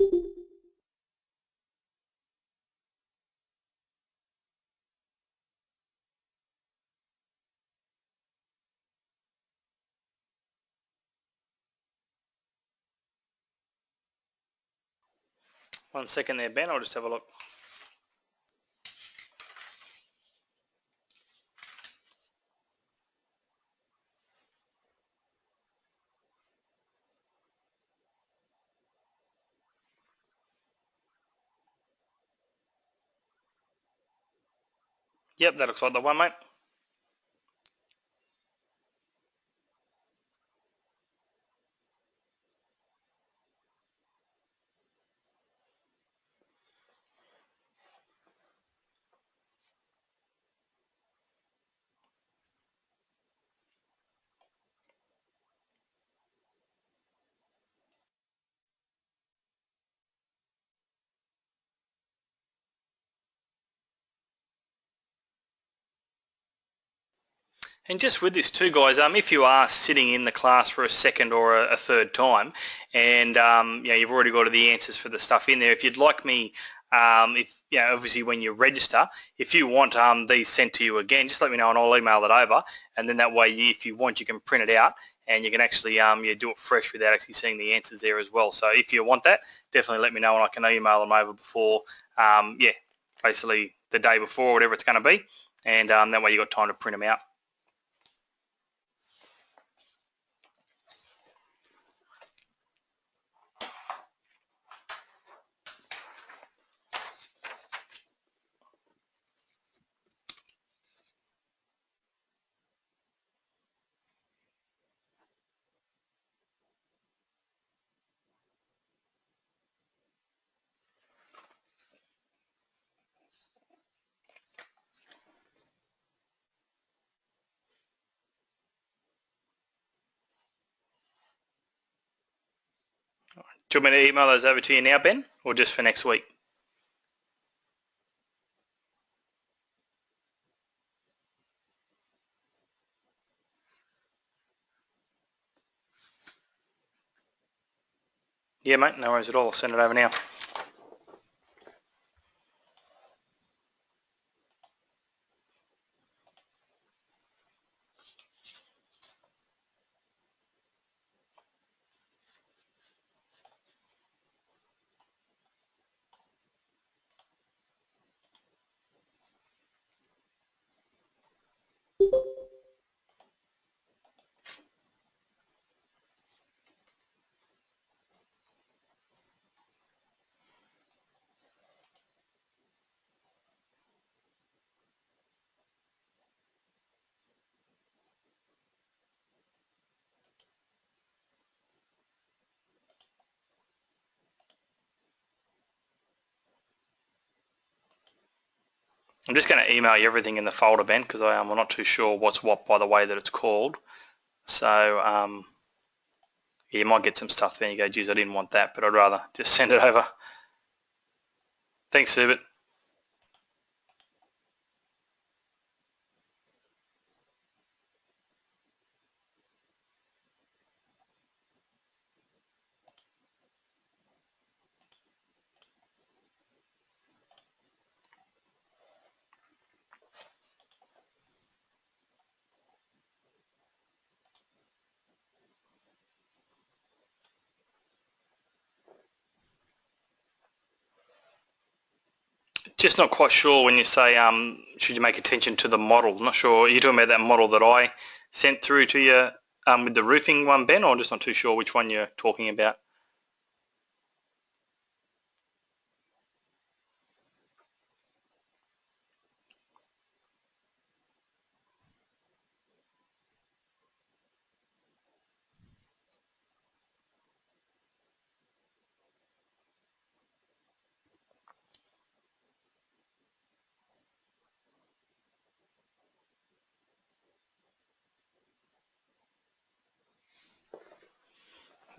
1 second there, Ben. I'll just have a look. Yep, that looks like the one, mate. And just with this too, guys, if you are sitting in the class for a second or a third time, and you've already got the answers for the stuff in there, if you'd like me, if obviously when you register, if you want these sent to you again, just let me know and I'll email it over, and then that way, if you want, you can print it out and you can actually do it fresh without actually seeing the answers there as well. So if you want that, definitely let me know and I can email them over before, basically the day before, whatever it's going to be, and that way you got time to print them out. Do you want me to email those over to you now, Ben, or just for next week? Yeah, mate, no worries at all. I'll send it over now. I'm just going to email you everything in the folder, Ben, because I'm not too sure what's what by the way that it's called. So you might get some stuff there and you go, geez, I didn't want that, but I'd rather just send it over. Thanks, Hubert. Just not quite sure when you say should you make attention to the model. I'm not sure. Are you talking about that model that I sent through to you with the roofing one, Ben, or I'm just not too sure which one you're talking about?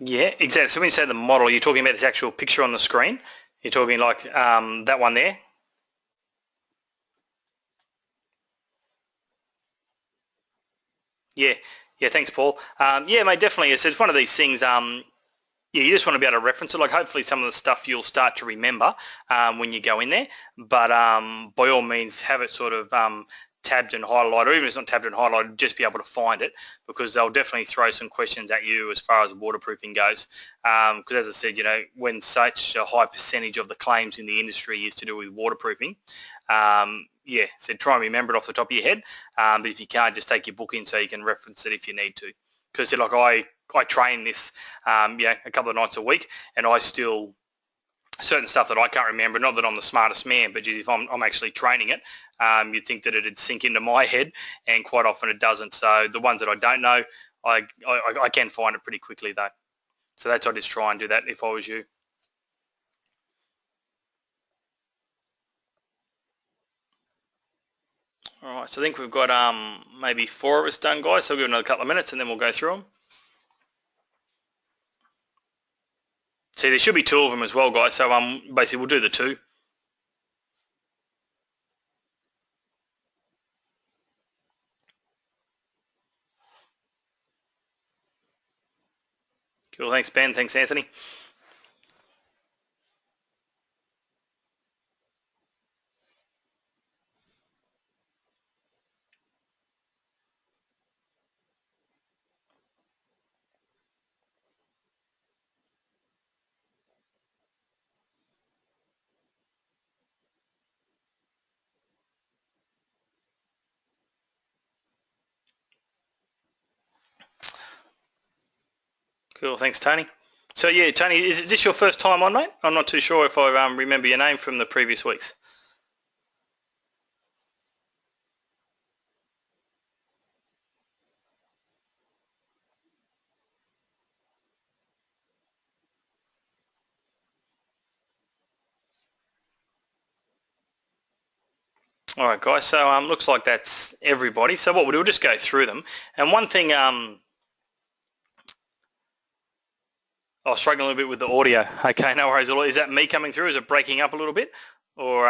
Yeah, exactly. So when you say the model, you're talking about this actual picture on the screen? You're talking like that one there? Yeah, yeah. Thanks, Paul. Yeah, mate, definitely. It's one of these things. Yeah, you just want to be able to reference it. Like hopefully some of the stuff you'll start to remember when you go in there. But by all means, have it sort of tabbed and highlighted, or even if it's not tabbed and highlighted, just be able to find it, because they'll definitely throw some questions at you as far as waterproofing goes. Because as I said, when such a high percentage of the claims in the industry is to do with waterproofing, yeah, so try and remember it off the top of your head. But if you can't, just take your book in so you can reference it if you need to. Because like I train this, a couple of nights a week, and I still, certain stuff that I can't remember, not that I'm the smartest man, but if I'm actually training it, you'd think that it'd sink into my head, and quite often it doesn't. So the ones that I don't know, I can find it pretty quickly though. So that's, I just try and do that if I was you. All right, so I think we've got maybe 4 of us done, guys. So we'll give another couple of minutes and then we'll go through them. See, there should be 2 of them as well, guys. So basically we'll do the 2. Cool, thanks Ben, thanks Anthony. Cool, thanks Tony. So yeah, Tony, is this your first time on, mate? I'm not too sure if I remember your name from the previous weeks. All right, guys. So looks like that's everybody. So what we'll do, we'll just go through them. And one thing, I was struggling a little bit with the audio. Okay, no worries. Is that me coming through? Is it breaking up a little bit, or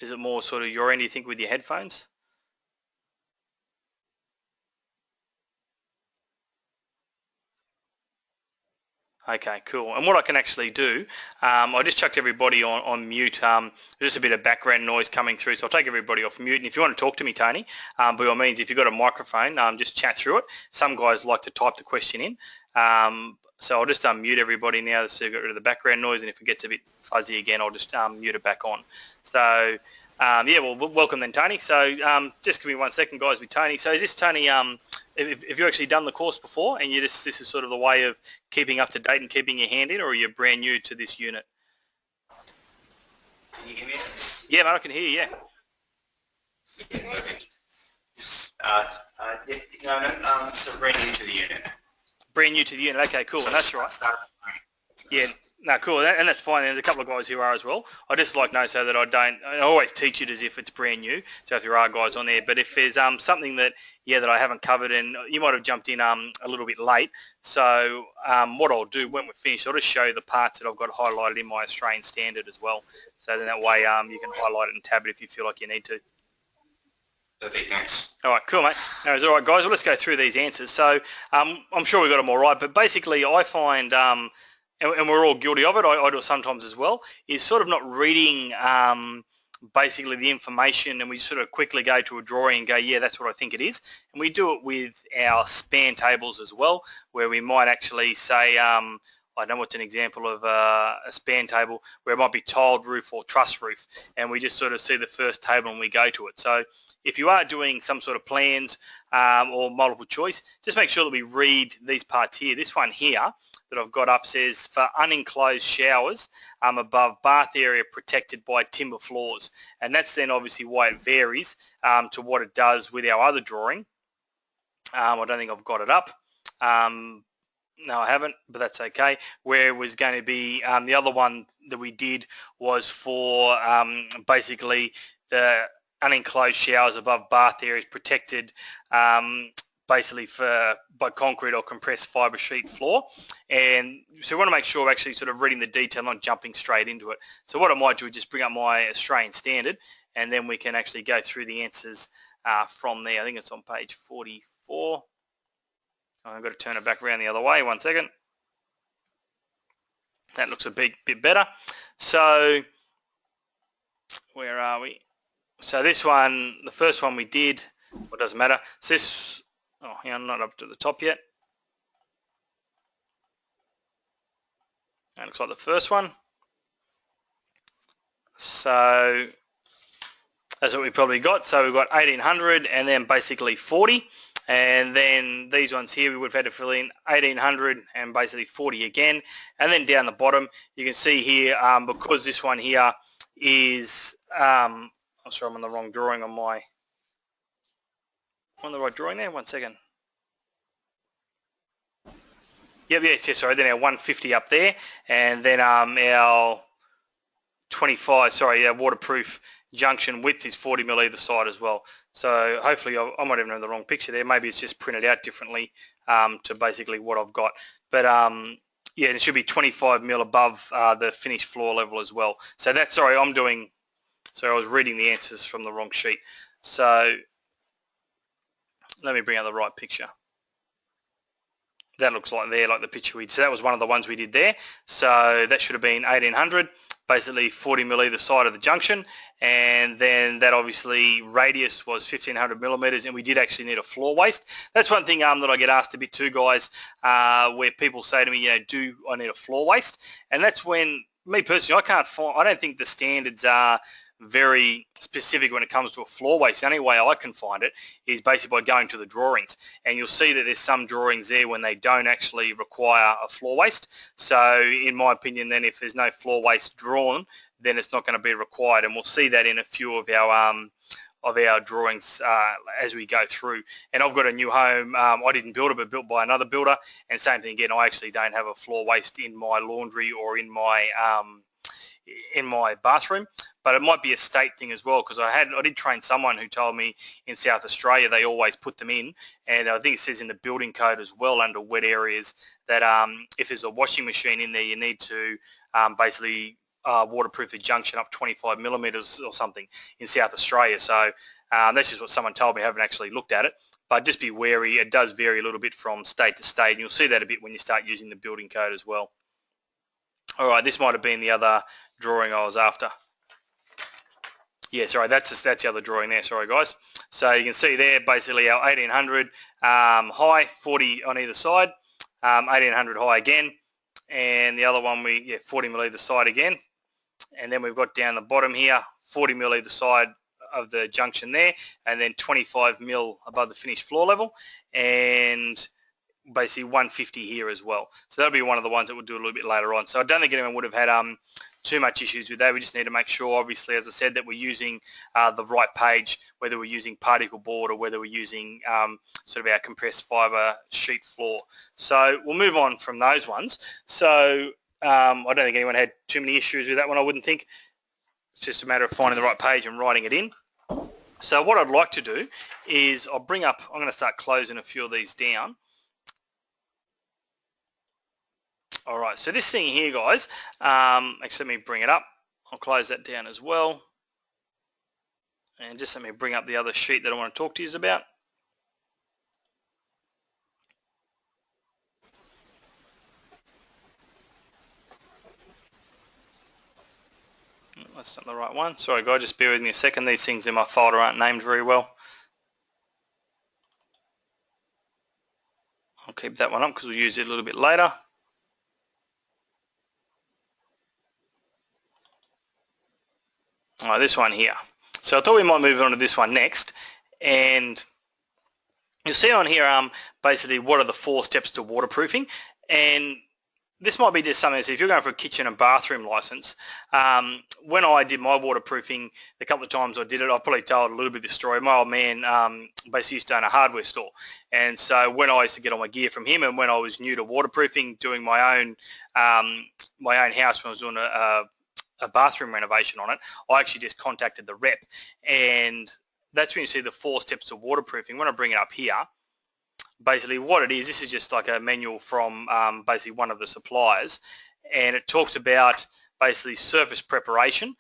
is it more sort of your end? Do you think with your headphones? Okay, cool. And what I can actually do, I just chucked everybody on mute. There's just a bit of background noise coming through, so I'll take everybody off mute. And if you want to talk to me, Tony, by all means, if you've got a microphone, just chat through it. Some guys like to type the question in. So I'll just unmute everybody now so you've got rid of the background noise, and if it gets a bit fuzzy again, I'll just mute it back on. So, yeah, well, welcome then, Tony. So just give me 1 second, guys, with Tony. So is this Tony... Have you actually done the course before, and this is sort of the way of keeping up to date and keeping your hand in, or are you brand new to this unit? Can you hear me? Yeah, mate, I can hear you, yeah. Yeah, perfect. So brand new to the unit. Brand new to the unit, okay, cool, So that's right. Yeah, no, cool, and that's fine. There's a couple of guys who are as well. I just like to know so that I always teach it as if it's brand new, so if there are guys on there. But if there's something that I haven't covered, and you might have jumped in a little bit late, so what I'll do when we're finished, I'll just show you the parts that I've got highlighted in my Australian Standard as well. So then that way you can highlight it and tab it if you feel like you need to. Perfect, thanks. All right, cool, mate. No, all right, guys, well, let's go through these answers. So I'm sure we got them all right, but basically I find... and we're all guilty of it, I do it sometimes as well, is sort of not reading basically the information, and we sort of quickly go to a drawing and go, yeah, that's what I think it is. And we do it with our span tables as well, where we might actually say, I don't know what's an example of a span table, where it might be tiled roof or truss roof, and we just sort of see the first table and we go to it. So if you are doing some sort of plans or multiple choice, just make sure that we read these parts here. This one here that I've got up says for unenclosed showers above bath area protected by timber floors, and that's then obviously why it varies to what it does with our other drawing. I don't think I've got it up. No, I haven't, but that's okay. Where it was going to be, the other one that we did was for basically the unenclosed showers above bath areas protected basically by concrete or compressed fibre sheet floor. And so we want to make sure we're actually sort of reading the detail, not jumping straight into it. So what I might do is just bring up my Australian Standard, and then we can actually go through the answers from there. I think it's on page 44. I've got to turn it back around the other way. 1 second. That looks a bit better. So where are we? So this one, the first one we did, well, it doesn't matter. So this, oh yeah, I'm not up to the top yet. That looks like the first one. So that's what we probably got. So we've got 1800 and then basically 40. And then these ones here, we would have had to fill in 1800 and basically 40 again. And then down the bottom, you can see here, because this one here is, I'm sorry, I'm on the wrong drawing on my, on the right drawing there, 1 second. Yep, yes, sorry, then our 150 up there, and then our 25, sorry, our waterproof junction width is 40 mil either side as well. So hopefully I might even have the wrong picture there. Maybe it's just printed out differently to basically what I've got. But yeah, it should be 25 mil above the finished floor level as well. So that's, sorry, I was reading the answers from the wrong sheet. So let me bring out the right picture. That looks like there, like the picture we did. So that was one of the ones we did there. So that should have been 1800, basically 40 mil either side of the junction. And then that obviously radius was 1500 millimeters, and we did actually need a floor waist. That's one thing that I get asked a bit too, guys, where people say to me, you know, do I need a floor waist? And that's when, me personally, I don't think the standards are very specific when it comes to a floor waist. The only way I can find it is basically by going to the drawings, and you'll see that there's some drawings there when they don't actually require a floor waist. So in my opinion, then, if there's no floor waist drawn, then it's not going to be required, and we'll see that in a few of our drawings as we go through. And I've got a new home, I didn't build it, but built by another builder, and same thing again, I actually don't have a floor waist in my laundry or in my bathroom, but it might be a state thing as well, because I did train someone who told me in South Australia they always put them in, and I think it says in the building code as well under wet areas that if there's a washing machine in there, you need to basically waterproof the junction up 25 millimeters or something in South Australia. So that's just what someone told me. I haven't actually looked at it, but just be wary. It does vary a little bit from state to state, and you'll see that a bit when you start using the building code as well. All right, this might have been the other drawing I was after. Yeah, sorry, that's the other drawing there. Sorry, guys. So you can see there basically our 1800 high, 40 on either side, 1800 high again, and the other one 40 mil either side again. And then we've got down the bottom here 40 mil either side of the junction there, and then 25 mil above the finished floor level, and basically 150 here as well. So that'll be one of the ones that we'll do a little bit later on. So I don't think anyone would have had too much issues with that. We just need to make sure, obviously, as I said, that we're using the right page, whether we're using particle board or whether we're using sort of our compressed fibre sheet floor. So we'll move on from those ones. So I don't think anyone had too many issues with that one, I wouldn't think. It's just a matter of finding the right page and writing it in. So what I'd like to do is I'm going to start closing a few of these down. All right, so this thing here, guys, actually let me bring it up. I'll close that down as well. And just let me bring up the other sheet that I want to talk to you about. That's not the right one. Sorry, guys, just bear with me a second. These things in my folder aren't named very well. I'll keep that one up because we'll use it a little bit later. All right, this one here. So I thought we might move on to this one next, and you'll see on here basically what are the 4 steps to waterproofing. And this might be just something, so if you're going for a kitchen and bathroom license, when I did my waterproofing, the couple of times I did it, I probably told a little bit of the story. My old man basically used to own a hardware store, and so when I used to get all my gear from him, and when I was new to waterproofing, doing my own house when I was doing a bathroom renovation on it, I actually just contacted the rep, and that's when you see the 4 steps to waterproofing. When I bring it up here, basically what it is, this is just like a manual from basically one of the suppliers, and it talks about basically surface preparation.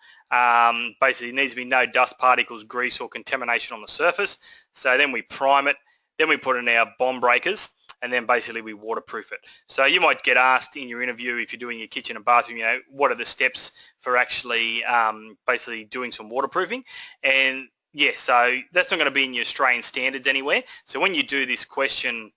Basically there needs to be no dust particles, grease or contamination on the surface. So then we prime it, then we put in our bomb breakers, and then basically we waterproof it. So you might get asked in your interview, if you're doing your kitchen and bathroom, you know, what are the steps for actually basically doing some waterproofing? And yeah, so that's not going to be in your Australian standards anywhere. So when you do this question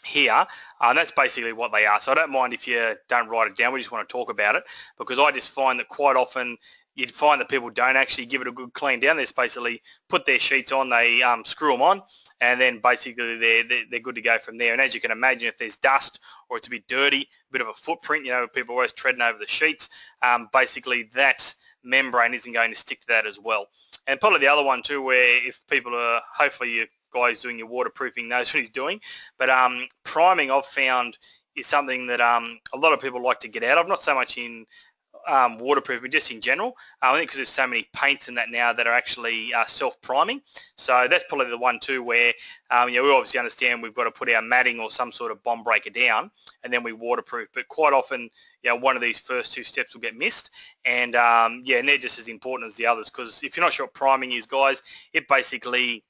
here, that's basically what they are. So I don't mind if you don't write it down. We just want to talk about it, because I just find that quite often you'd find that people don't actually give it a good clean down. They just basically put their sheets on, they screw them on, and then basically they're good to go from there. And as you can imagine, if there's dust or it's a bit dirty, a bit of a footprint, you know, people are always treading over the sheets, basically that membrane isn't going to stick to that as well. And probably the other one too, where if people are, hopefully you guys doing your waterproofing knows what he's doing, but priming I've found is something that a lot of people like to get out of, not so much in waterproofing, just in general. I think because there's so many paints in that now that are actually self-priming. So that's probably the one too where you know, we obviously understand we've got to put our matting or some sort of bond breaker down and then we waterproof. But quite often, you know, one of these first two steps will get missed, and yeah, and they're just as important as the others, because if you're not sure what priming is, guys, it basically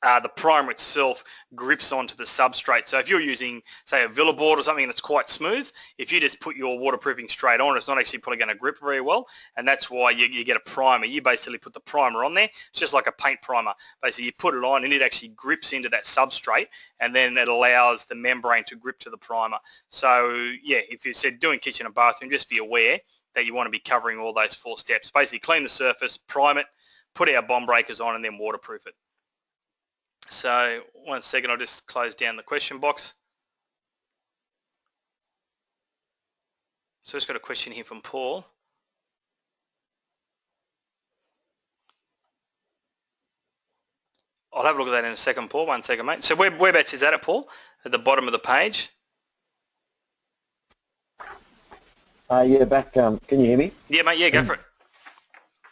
the primer itself grips onto the substrate. So if you're using, say, a Villa board or something that's quite smooth, if you just put your waterproofing straight on, it's not actually probably going to grip very well, and that's why you get a primer. You basically put the primer on there. It's just like a paint primer. Basically, you put it on and it actually grips into that substrate, and then it allows the membrane to grip to the primer. So yeah, if you said doing kitchen and bathroom, just be aware that you want to be covering all those 4 steps. Basically, clean the surface, prime it, put our bond breakers on, and then waterproof it. So 1 second, I'll just close down the question box. So just got a question here from Paul. I'll have a look at that in a second, Paul. 1 second, mate. So whereabouts is that at, Paul? At the bottom of the page? Yeah, back, can you hear me? Yeah, mate, yeah, go for it.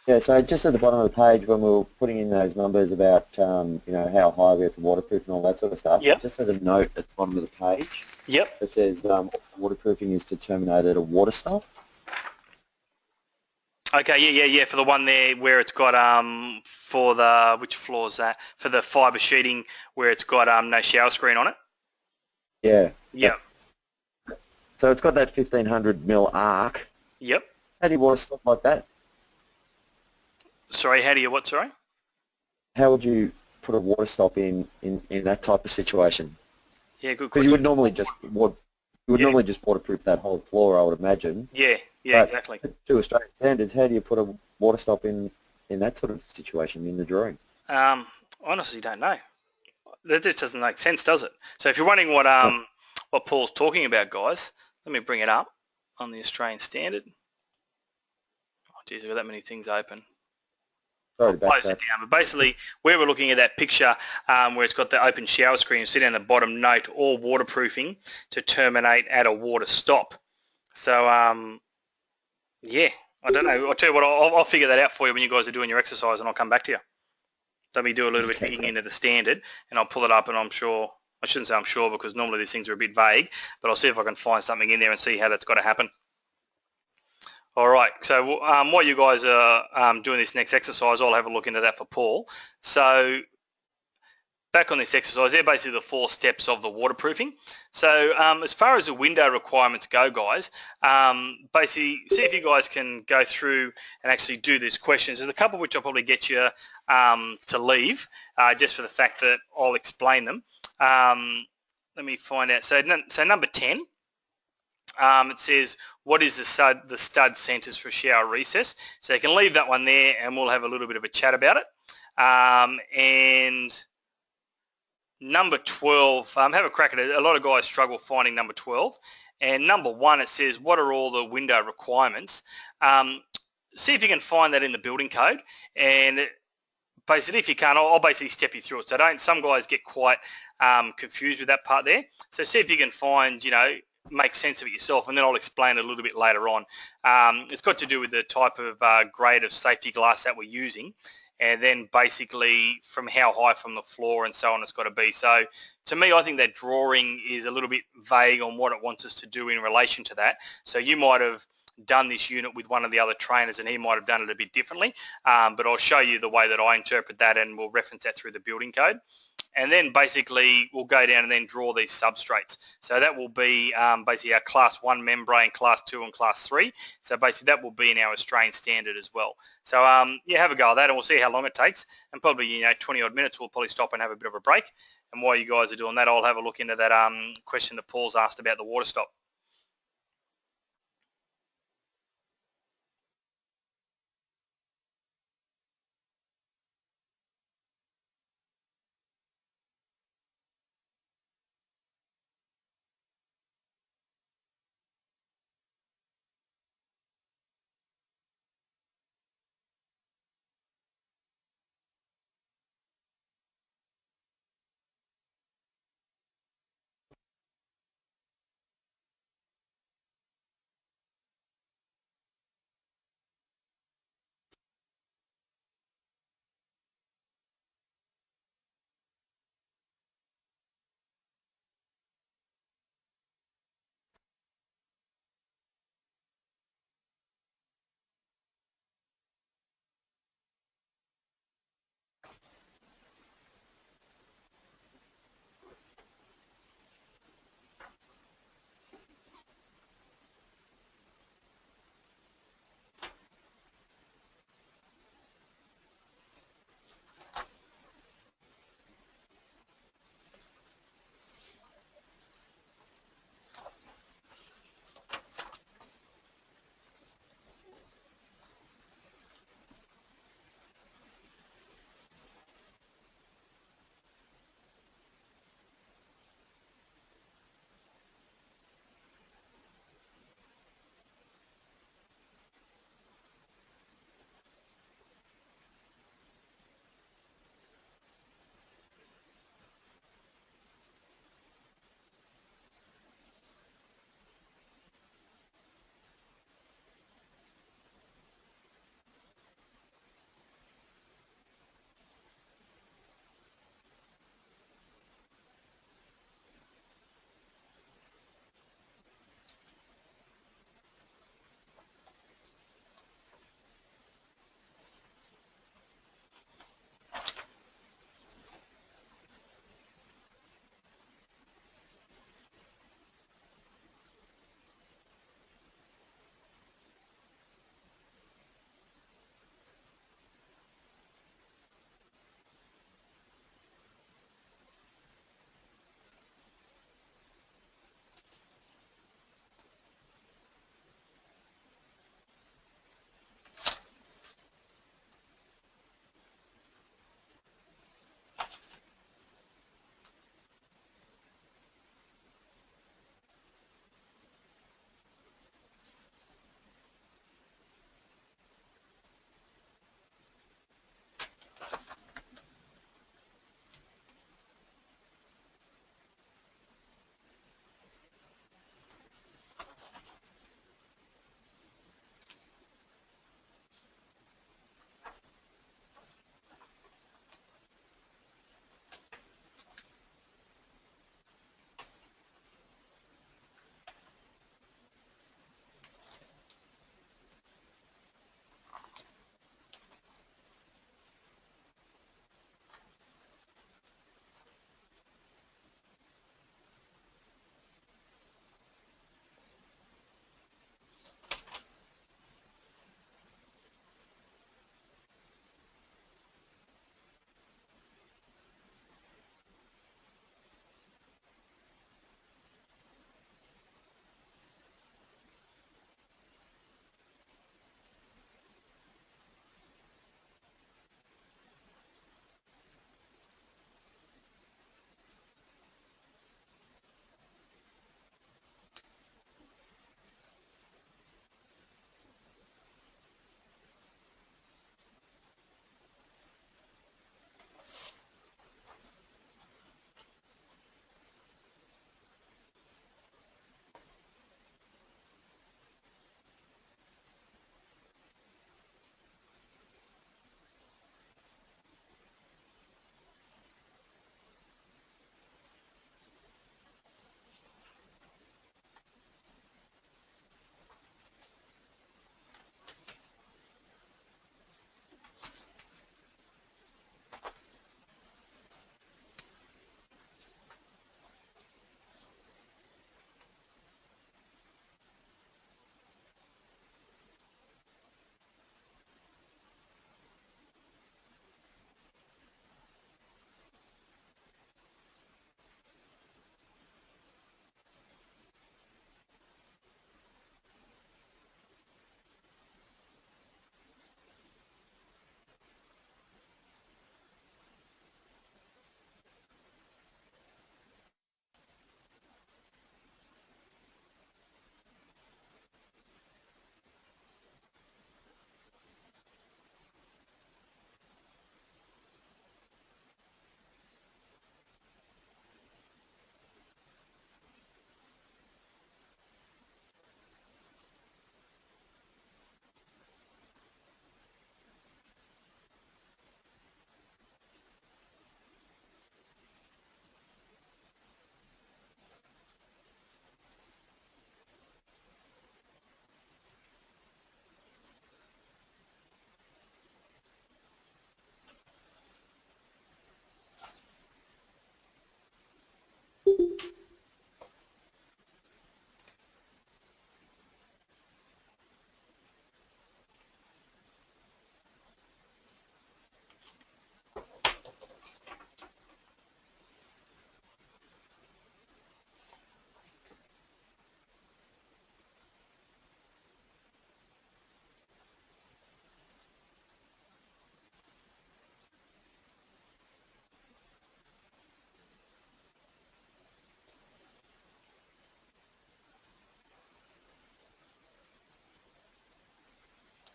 Yeah, so just at the bottom of the page when we were putting in those numbers about, you know, how high we have to waterproof and all that sort of stuff, yep. Just as a note at the bottom of the page, yep. It says waterproofing is to terminate at a water stop. Okay, yeah, for the one there where it's got, for the, which floor is that? For the fibre sheeting where it's got no shower screen on it? Yeah. Yep. So it's got that 1500 mil arc. Yep. How do you water stop like that? Sorry, how do you what, sorry? How would you put a water stop in that type of situation? Yeah, good question. Because you would normally just normally just waterproof that whole floor, I would imagine. Yeah, but exactly. To Australian standards, how do you put a water stop in that sort of situation in the drawing? Honestly, don't know. That just doesn't make sense, does it? So if you're wondering what Paul's talking about, guys, let me bring it up on the Australian standard. Oh, geez, I've got that many things open. Sorry, I'll close it down. But basically, where we're looking at that picture where it's got the open shower screen, you see down the bottom note, all waterproofing to terminate at a water stop. So, yeah, I don't know. I'll tell you what, I'll figure that out for you when you guys are doing your exercise, and I'll come back to you. Let me do a little bit digging into the standard, and I'll pull it up, and I'm sure, I shouldn't say I'm sure because normally these things are a bit vague, but I'll see if I can find something in there and see how that's got to happen. All right, so while you guys are doing this next exercise, I'll have a look into that for Paul. So back on this exercise, they're basically the 4 steps of the waterproofing. So as far as the window requirements go, guys, basically see if you guys can go through and actually do these questions. There's a couple which I'll probably get you to leave just for the fact that I'll explain them. Let me find out. So number 10. It says, what is the stud centers for shower recess? So you can leave that one there and we'll have a little bit of a chat about it. And number 12, have a crack at it. A lot of guys struggle finding number 12. And number 1, it says, what are all the window requirements? See if you can find that in the building code. And basically, if you can't, I'll basically step you through it. So some guys get quite confused with that part there. So see if you can find, you know, make sense of it yourself, and then I'll explain it a little bit later on. It's got to do with the type of grade of safety glass that we're using, and then basically from how high from the floor and so on it's got to be. So to me, I think that drawing is a little bit vague on what it wants us to do in relation to that. So you might have done this unit with one of the other trainers, and he might have done it a bit differently, but I'll show you the way that I interpret that, and we'll reference that through the building code. And then basically we'll go down and then draw these substrates. So that will be basically our class 1 membrane, class 2 and class 3. So basically that will be in our Australian standard as well. So yeah, have a go at that and we'll see how long it takes. And probably 20 odd minutes we'll probably stop and have a bit of a break. And while you guys are doing that, I'll have a look into that question that Paul's asked about the water stop.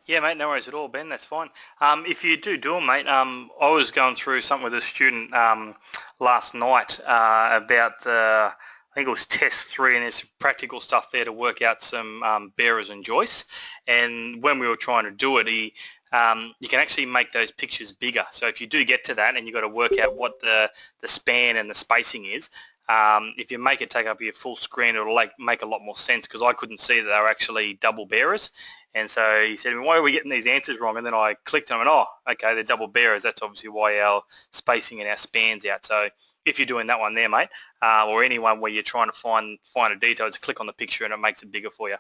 Yeah, mate, no worries at all, Ben. That's fine. If you do them, mate, I was going through something with a student last night about I think it was test 3, and there's some practical stuff there to work out some bearers and joists. And when we were trying to do it, you can actually make those pictures bigger. So if you do get to that and you've got to work out what the span and the spacing is, if you make it take up your full screen, it'll make a lot more sense, because I couldn't see that they were actually double bearers. And so he said, why are we getting these answers wrong? And then I clicked on it, and okay, they're double bearers. That's obviously why our spacing and our span's out. So if you're doing that one there, mate, or anyone where you're trying to find a detail, just click on the picture and it makes it bigger for you.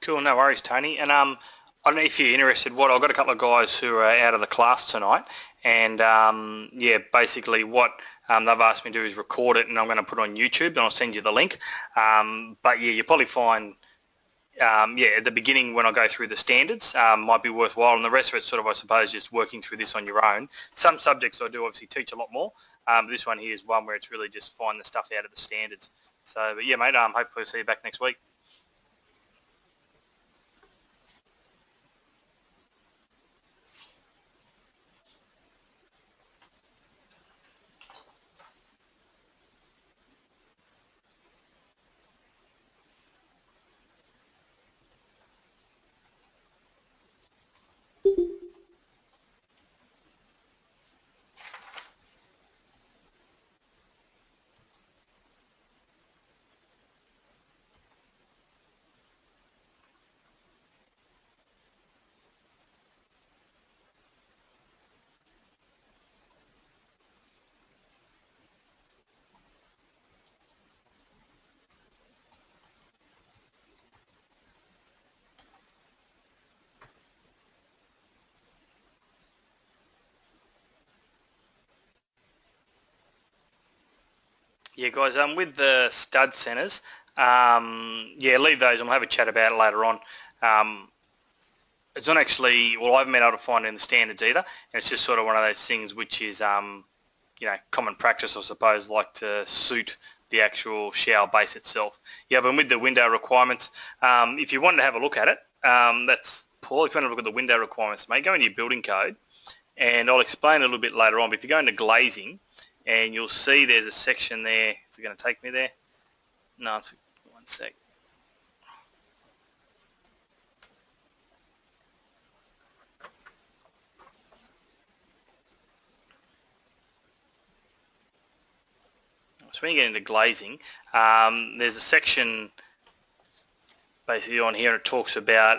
Cool, no worries, Tony. And I don't know if you're interested. I've got a couple of guys who are out of the class tonight, and yeah, basically what they've asked me to do is record it, and I'm going to put it on YouTube, and I'll send you the link. But yeah, you'll probably find yeah, at the beginning when I go through the standards might be worthwhile, and the rest of it sort of, I suppose, just working through this on your own. Some subjects I do obviously teach a lot more. But this one here is one where it's really just find the stuff out of the standards. So, but yeah, mate, hopefully I'll see you back next week. Yeah, guys, with the stud centers, yeah, leave those and we'll have a chat about it later on. It's not actually, well, I haven't been able to find it in the standards either, and it's just sort of one of those things which is, you know, common practice, I suppose, like to suit the actual shower base itself. Yeah, but with the window requirements, if you wanted to have a look at it, that's Paul, if you want to look at the window requirements, mate, go into your building code, and I'll explain a little bit later on, but if you go into glazing, and you'll see there's a section there. Is it going to take me there? No, one sec. So when you get into glazing, there's a section basically on here, and it talks about,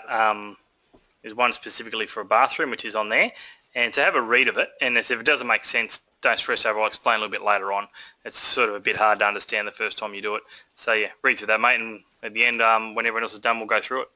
there's one specifically for a bathroom, which is on there, and to have a read of it, and if it doesn't make sense, don't stress over, I'll explain a little bit later on. It's sort of a bit hard to understand the first time you do it. So yeah, read through that, mate, and at the end, when everyone else is done, we'll go through it.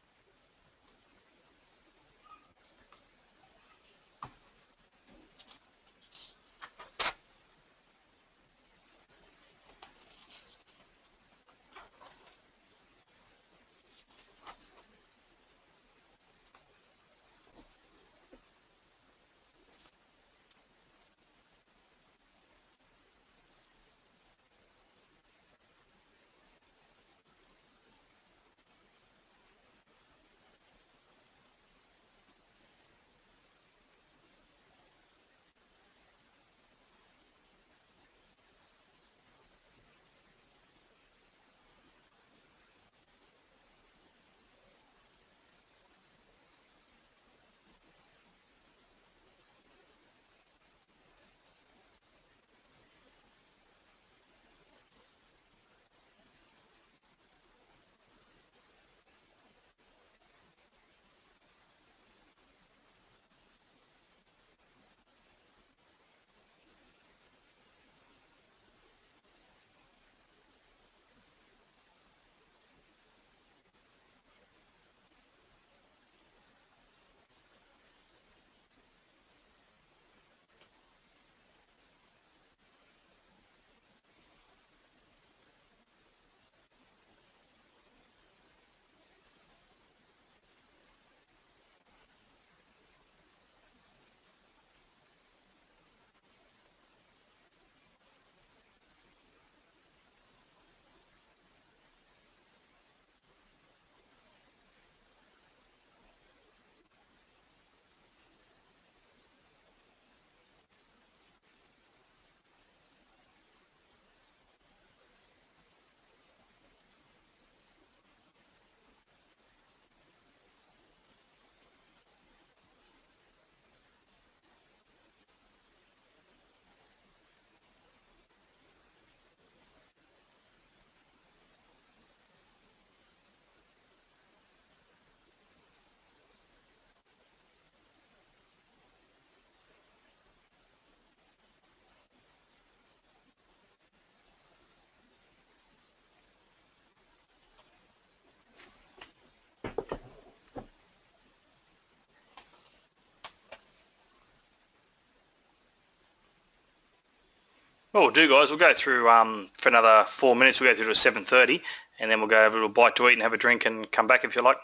What we'll do, guys, we'll go through for another 4 minutes. We'll go through to 7:30, and then we'll go have a little bite to eat and have a drink and come back if you like.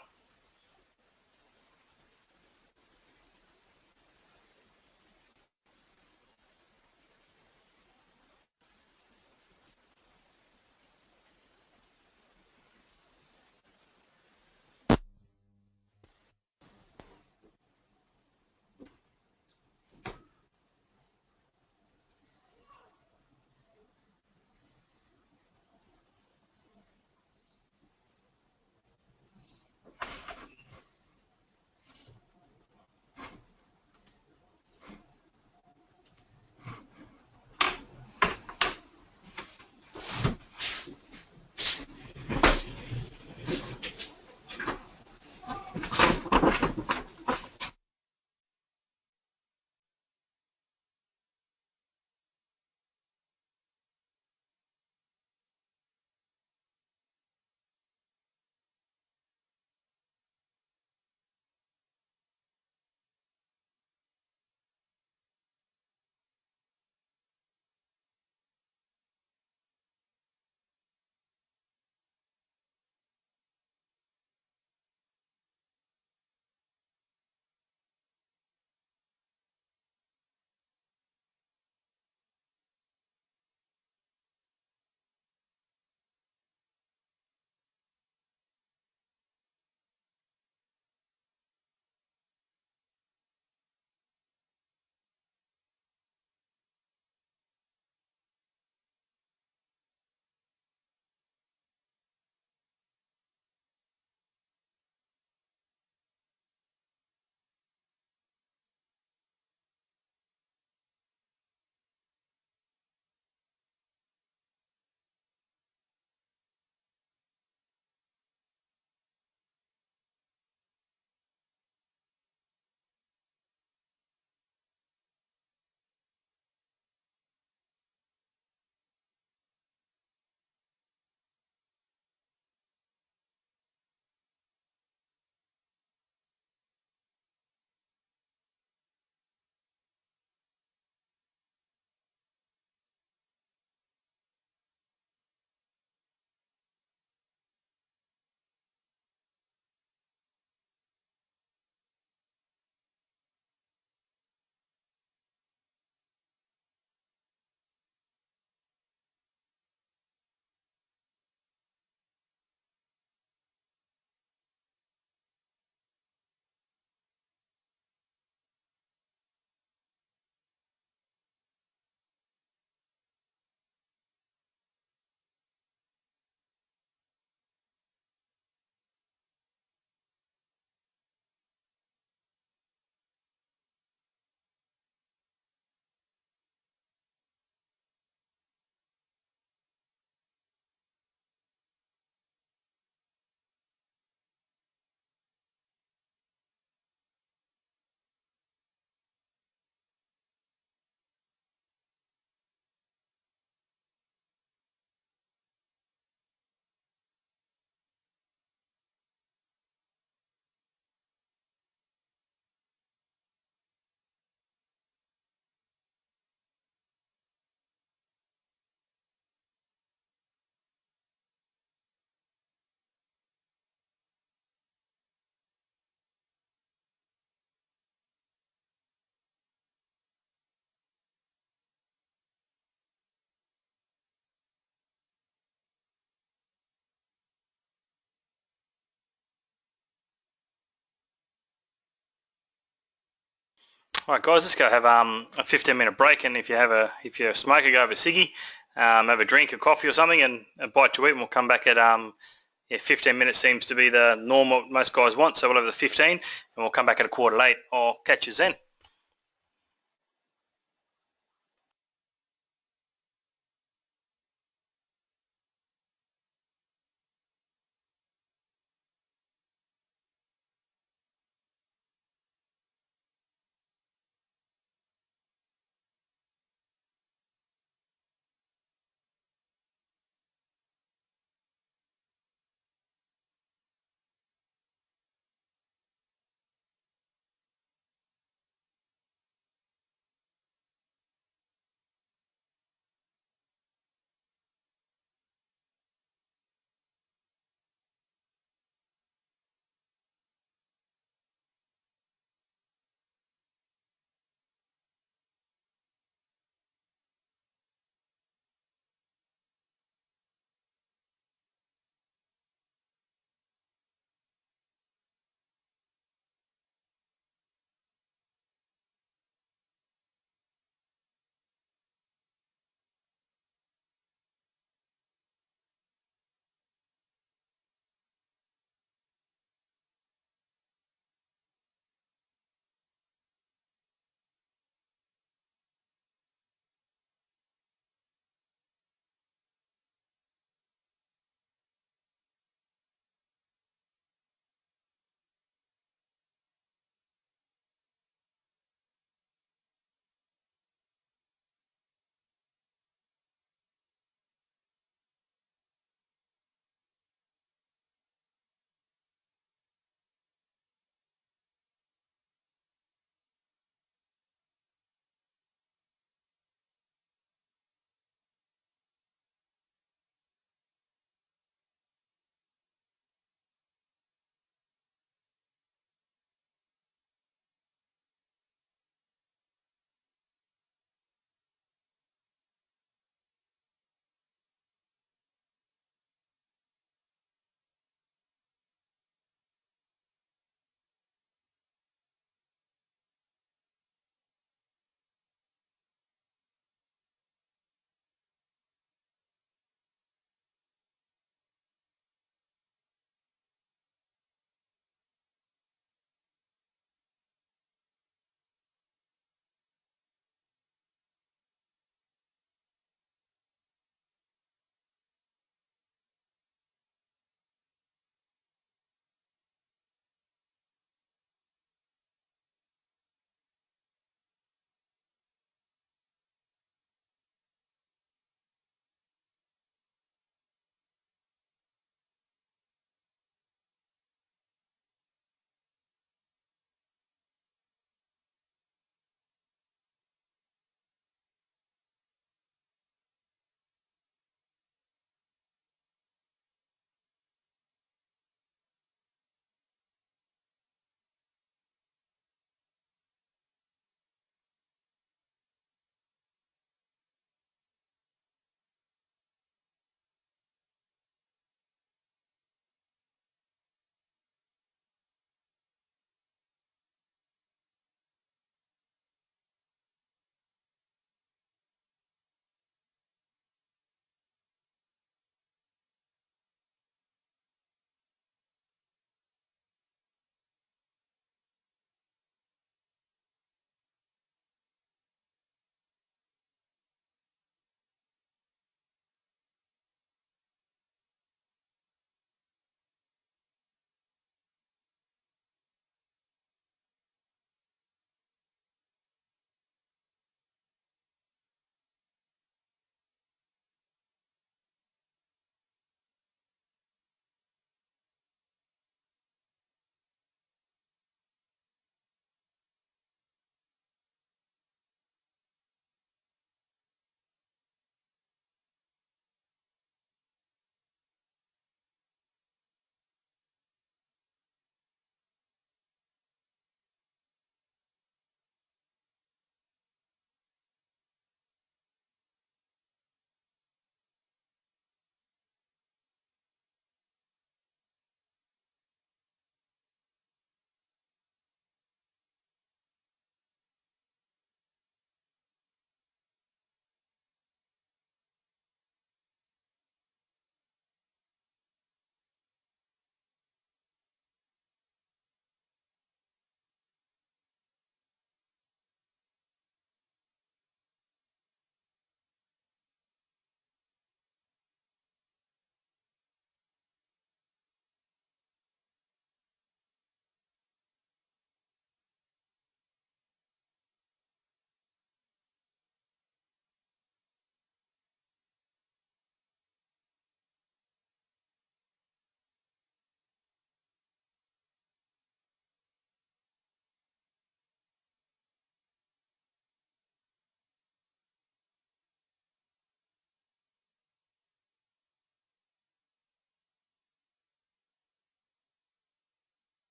All right, guys, let's go have a 15-minute break, and if you're a smoker, go have a ciggy, have a drink, a coffee or something, and a bite to eat, and we'll come back at yeah, 15 minutes seems to be the norm what most guys want, so we'll have the 15, and we'll come back at a quarter late. I'll catch you then.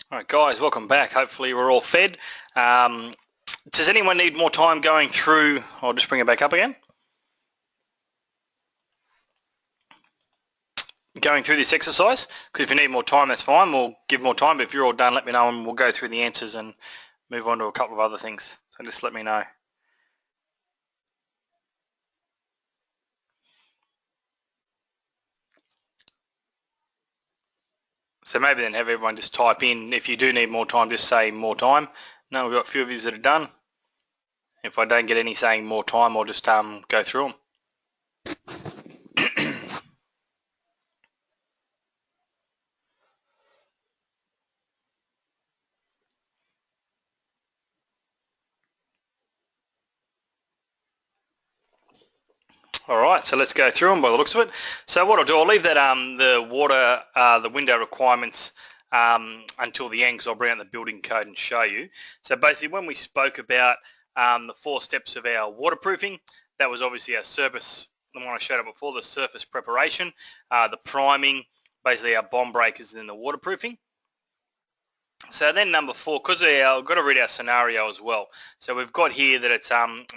All right, guys, welcome back. Hopefully we're all fed. Does anyone need more time going through? I'll just bring it back up again. Going through this exercise, because if you need more time, that's fine. We'll give more time, but if you're all done, let me know and we'll go through the answers and move on to a couple of other things. So just let me know. So maybe then have everyone just type in, if you do need more time, just say more time. No, we've got a few of you that are done. If I don't get any saying more time, I'll just go through them. All right, so let's go through them by the looks of it. So what I'll do, I'll leave that the water, the window requirements until the end, because I'll bring out the building code and show you. So basically, when we spoke about the 4 steps of our waterproofing, that was obviously our surface, the one I showed up before, the surface preparation, the priming, basically our bomb breakers, and then the waterproofing. So then number 4, because I've got to read our scenario as well. So we've got here that it's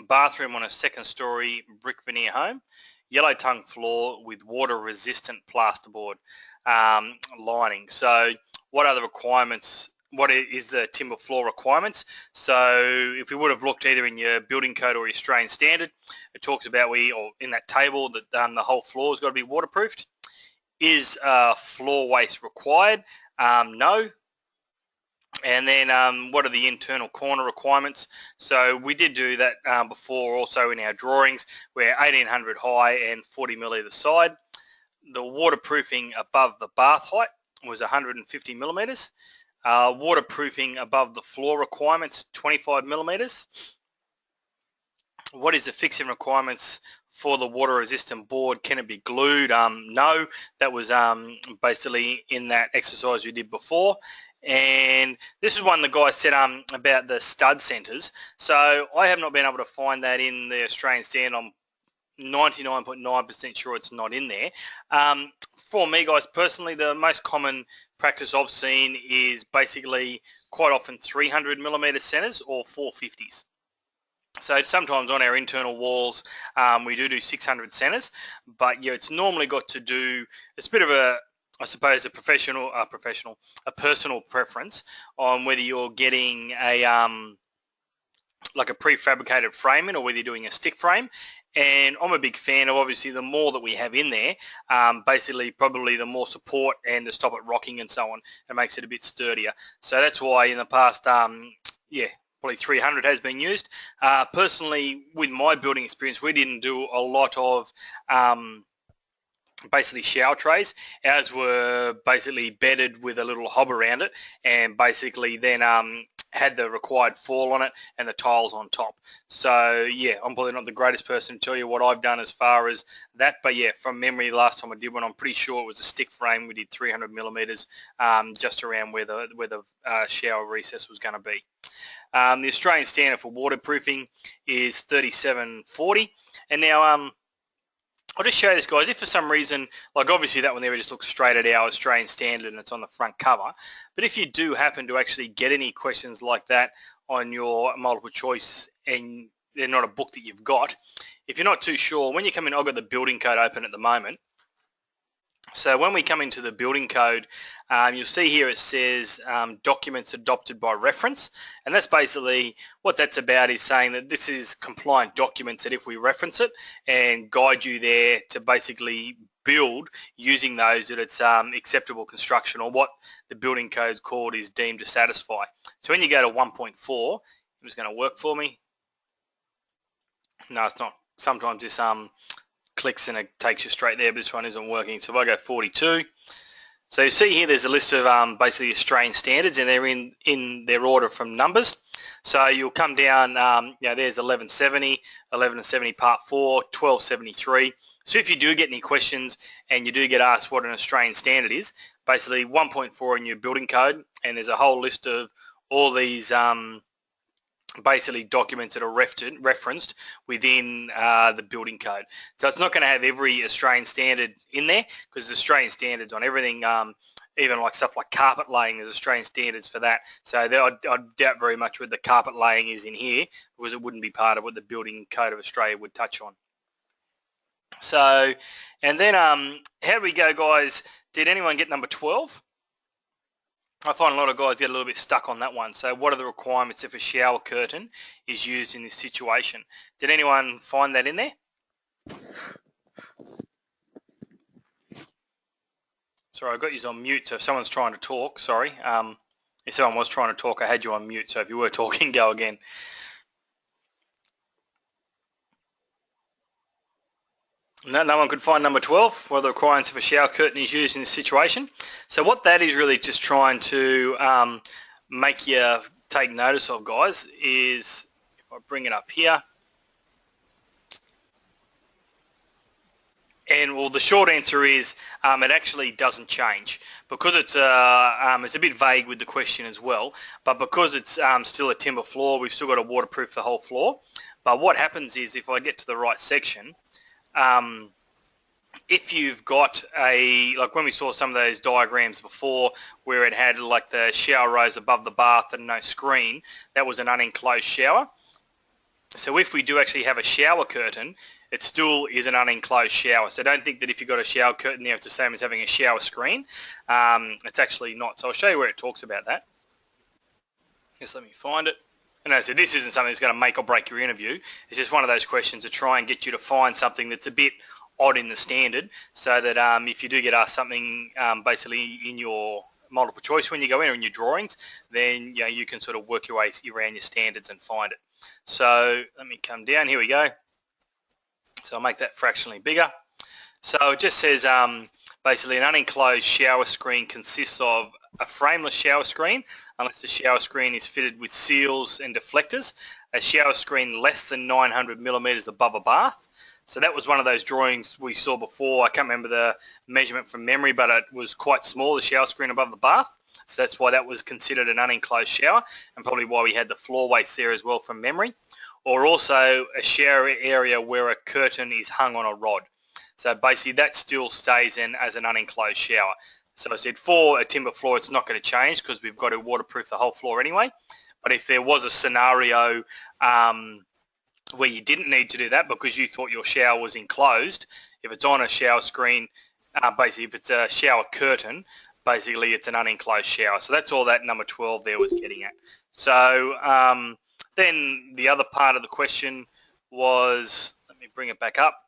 bathroom on a 2nd story brick veneer home, yellow tongue floor with water resistant plasterboard lining. So what are the requirements? What is the timber floor requirements? So if we would have looked either in your building code or your Australian standard, it talks about or in that table that the whole floor has got to be waterproofed. Is floor waste required? No. And then what are the internal corner requirements? So we did do that before also in our drawings. We're 1800 high and 40 mm either side. The waterproofing above the bath height was 150 millimeters. Waterproofing above the floor requirements, 25 millimeters. What is the fixing requirements for the water resistant board? Can it be glued? No, that was basically in that exercise we did before. And this is one the guy said about the stud centres. So I have not been able to find that in the Australian standard. I'm 99.9% sure it's not in there. For me, guys, personally, the most common practice I've seen is basically quite often 300 millimetre centres or 450s. So sometimes on our internal walls, we do 600 centres, but yeah, it's normally got to do, it's a bit of a, I suppose, a personal preference on whether you're getting a like a prefabricated frame in or whether you're doing a stick frame. And I'm a big fan of, obviously, the more that we have in there, basically probably the more support and to stop it rocking and so on. It makes it a bit sturdier. So that's why in the past, yeah, probably 300 has been used. Personally, with my building experience, we didn't do a lot of basically shower trays. Ours were basically bedded with a little hob around it and basically then had the required fall on it and the tiles on top. So yeah, I'm probably not the greatest person to tell you what I've done as far as that, but yeah, from memory, last time I did one, I'm pretty sure it was a stick frame. We did 300 millimeters just around where the shower recess was going to be. The Australian standard for waterproofing is 3740, and now I'll just show you this, guys. If for some reason, like obviously that one there just looks straight at our Australian standard and it's on the front cover, but if you do happen to actually get any questions like that on your multiple choice and they're not a book that you've got, if you're not too sure, when you come in, I've got the building code open at the moment. So when we come into the building code, you'll see here it says documents adopted by reference, and that's basically what that's about, is saying that this is compliant documents that if we reference it and guide you there to basically build using those, that it's acceptable construction, or what the building code called is deemed to satisfy. So when you go to 1.4, it was going to work for me. No, it's not. Sometimes this clicks and it takes you straight there, but this one isn't working. So if I go 42, so you see here there's a list of basically Australian standards, and they're in their order from numbers. So you'll come down, you know, there's 1170, 1170 part 4, 1273. So if you do get any questions and you do get asked what an Australian standard is, basically 1.4 in your building code, and there's a whole list of all these basically documents that are referenced within the building code. So it's not going to have every Australian standard in there, because the Australian standards on everything even like stuff like carpet laying, there's Australian standards for that. So I doubt very much whether the carpet laying is in here, because it wouldn't be part of what the Building Code of Australia would touch on. So, and then how do we go, guys? Did anyone get number 12? I find a lot of guys get a little bit stuck on that one. So what are the requirements if a shower curtain is used in this situation? Did anyone find that in there? Sorry, I got you on mute, so if someone's trying to talk, sorry. If someone was trying to talk, I had you on mute, so if you were talking, go again. No one could find number 12, what are the requirements if a shower curtain is used in this situation. So what that is really just trying to make you take notice of, guys, is, if I bring it up here, and well, the short answer is it actually doesn't change, because it's a bit vague with the question as well, but because it's still a timber floor, we've still got to waterproof the whole floor. But what happens is, if I get to the right section, if you've got like when we saw some of those diagrams before where it had like the shower rose above the bath and no screen, that was an unenclosed shower. So if we do actually have a shower curtain, it still is an unenclosed shower. So don't think that if you've got a shower curtain there, it's the same as having a shower screen. It's actually not. So I'll show you where it talks about that. Just let me find it. And as I said, this isn't something that's going to make or break your interview. It's just one of those questions to try and get you to find something that's a bit odd in the standard, so that if you do get asked something basically in your multiple choice when you go in, or in your drawings, then you can sort of work your way around your standards and find it. So let me come down. Here we go. So I'll make that fractionally bigger. So it just says basically an unenclosed shower screen consists of a frameless shower screen, unless the shower screen is fitted with seals and deflectors, a shower screen less than 900 millimeters above a bath. So that was one of those drawings we saw before. I can't remember the measurement from memory, but it was quite small, the shower screen above the bath. So that's why that was considered an unenclosed shower, and probably why we had the floor waste there as well from memory. Or also a shower area where a curtain is hung on a rod. So basically that still stays in as an unenclosed shower. So I said for a timber floor, it's not going to change because we've got to waterproof the whole floor anyway. But if there was a scenario where you didn't need to do that because you thought your shower was enclosed, if it's on a shower screen, basically if it's a shower curtain, basically it's an unenclosed shower. So that's all that number 12 there was getting at. So then the other part of the question was, let me bring it back up,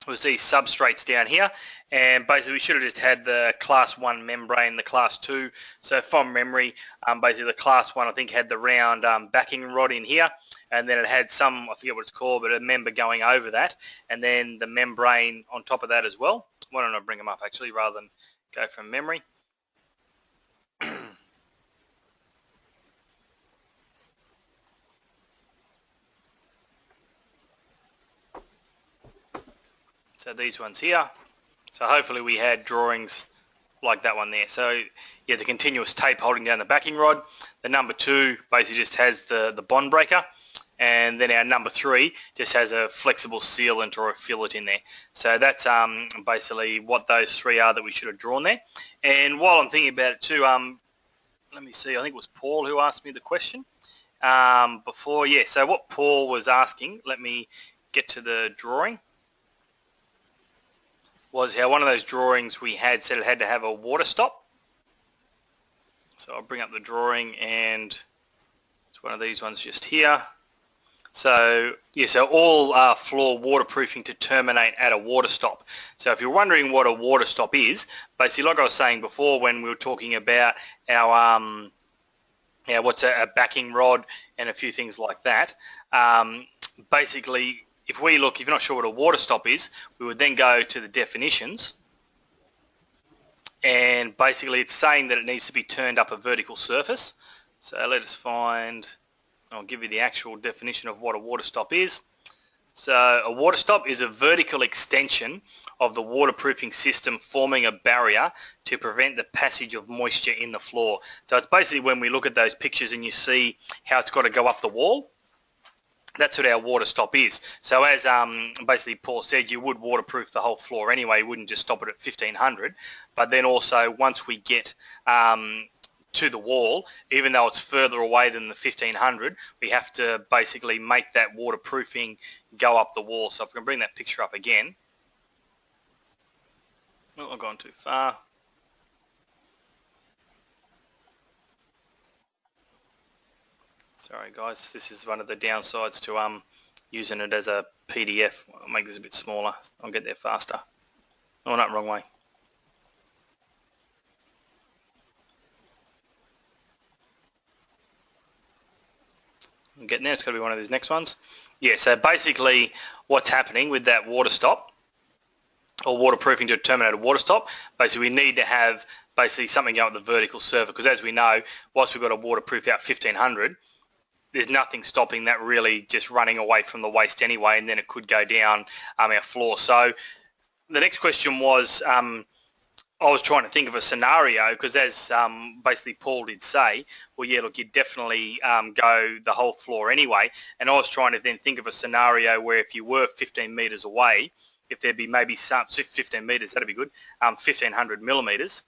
was these substrates down here, and basically we should have just had the class 1 membrane, the class 2. So from memory, basically the class 1 I think had the round backing rod in here, and then it had some, I forget what it's called, but a member going over that, and then the membrane on top of that as well. Why don't I bring them up actually rather than go from memory. So these ones here. So hopefully we had drawings like that one there. So yeah, the continuous tape holding down the backing rod. The number 2 basically just has the bond breaker. And then our number 3 just has a flexible sealant or a fillet in there. So that's basically what those 3 are that we should have drawn there. And while I'm thinking about it too, let me see, I think it was Paul who asked me the question before. Yeah, so what Paul was asking, let me get to the drawing, was how one of those drawings we had said it had to have a water stop. So I'll bring up the drawing, and it's one of these ones just here. So yeah, so all floor waterproofing to terminate at a water stop. So if you're wondering what a water stop is, basically like I was saying before when we were talking about our what's a backing rod and a few things like that, basically if you're not sure what a water stop is, we would then go to the definitions, and basically it's saying that it needs to be turned up a vertical surface. So let us find, I'll give you the actual definition of what a water stop is. So a water stop is a vertical extension of the waterproofing system forming a barrier to prevent the passage of moisture in the floor. So it's basically when we look at those pictures and you see how it's got to go up the wall. That's what our water stop is. So as basically Paul said, you would waterproof the whole floor anyway. You wouldn't just stop it at 1500. But then also once we get to the wall, even though it's further away than the 1500, we have to basically make that waterproofing go up the wall. So if we can bring that picture up again. Oh, I've gone too far. Sorry guys, this is one of the downsides to using it as a PDF. I'll make this a bit smaller. I'll get there faster. Oh, not wrong way. I'm getting there. It's got to be one of these next ones. Yeah, so basically what's happening with that water stop or waterproofing to a terminated water stop, basically we need to have basically something going with the vertical surface, because as we know, whilst we've got a waterproof out 1500, there's nothing stopping that really just running away from the waste anyway, and then it could go down our floor. So the next question was, I was trying to think of a scenario, because as basically Paul did say, well, yeah, look, you'd definitely go the whole floor anyway. And I was trying to then think of a scenario where if you were 15 metres away, if there'd be maybe some 15 metres, that'd be good, 1500 millimetres.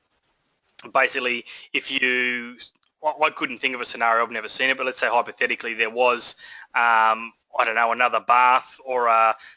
Basically, if you, I couldn't think of a scenario, I've never seen it, but let's say hypothetically there was, I don't know, another bath or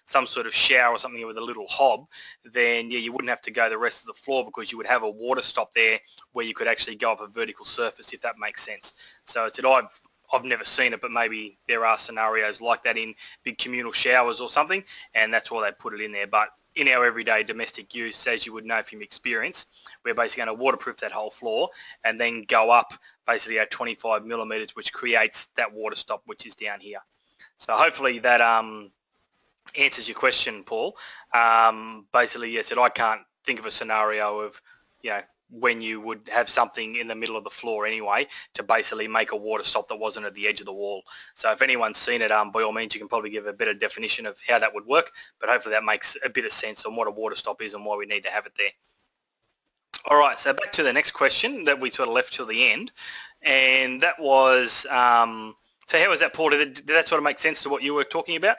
some sort of shower or something with a little hob, then yeah, you wouldn't have to go the rest of the floor, because you would have a water stop there where you could actually go up a vertical surface, if that makes sense. So I said, I've never seen it, but maybe there are scenarios like that in big communal showers or something, and that's why they put it in there. But in our everyday domestic use, as you would know from experience, we're basically going to waterproof that whole floor and then go up basically at 25 millimetres, which creates that water stop, which is down here. So hopefully that answers your question, Paul. Basically, yes, I can't think of a scenario of, you know, when you would have something in the middle of the floor anyway to basically make a water stop that wasn't at the edge of the wall. So if anyone's seen it, by all means, you can probably give a better definition of how that would work, but hopefully that makes a bit of sense on what a water stop is and why we need to have it there. All right, so back to the next question that we sort of left till the end, and that was, so how was that, Paul? Did that sort of make sense to what you were talking about?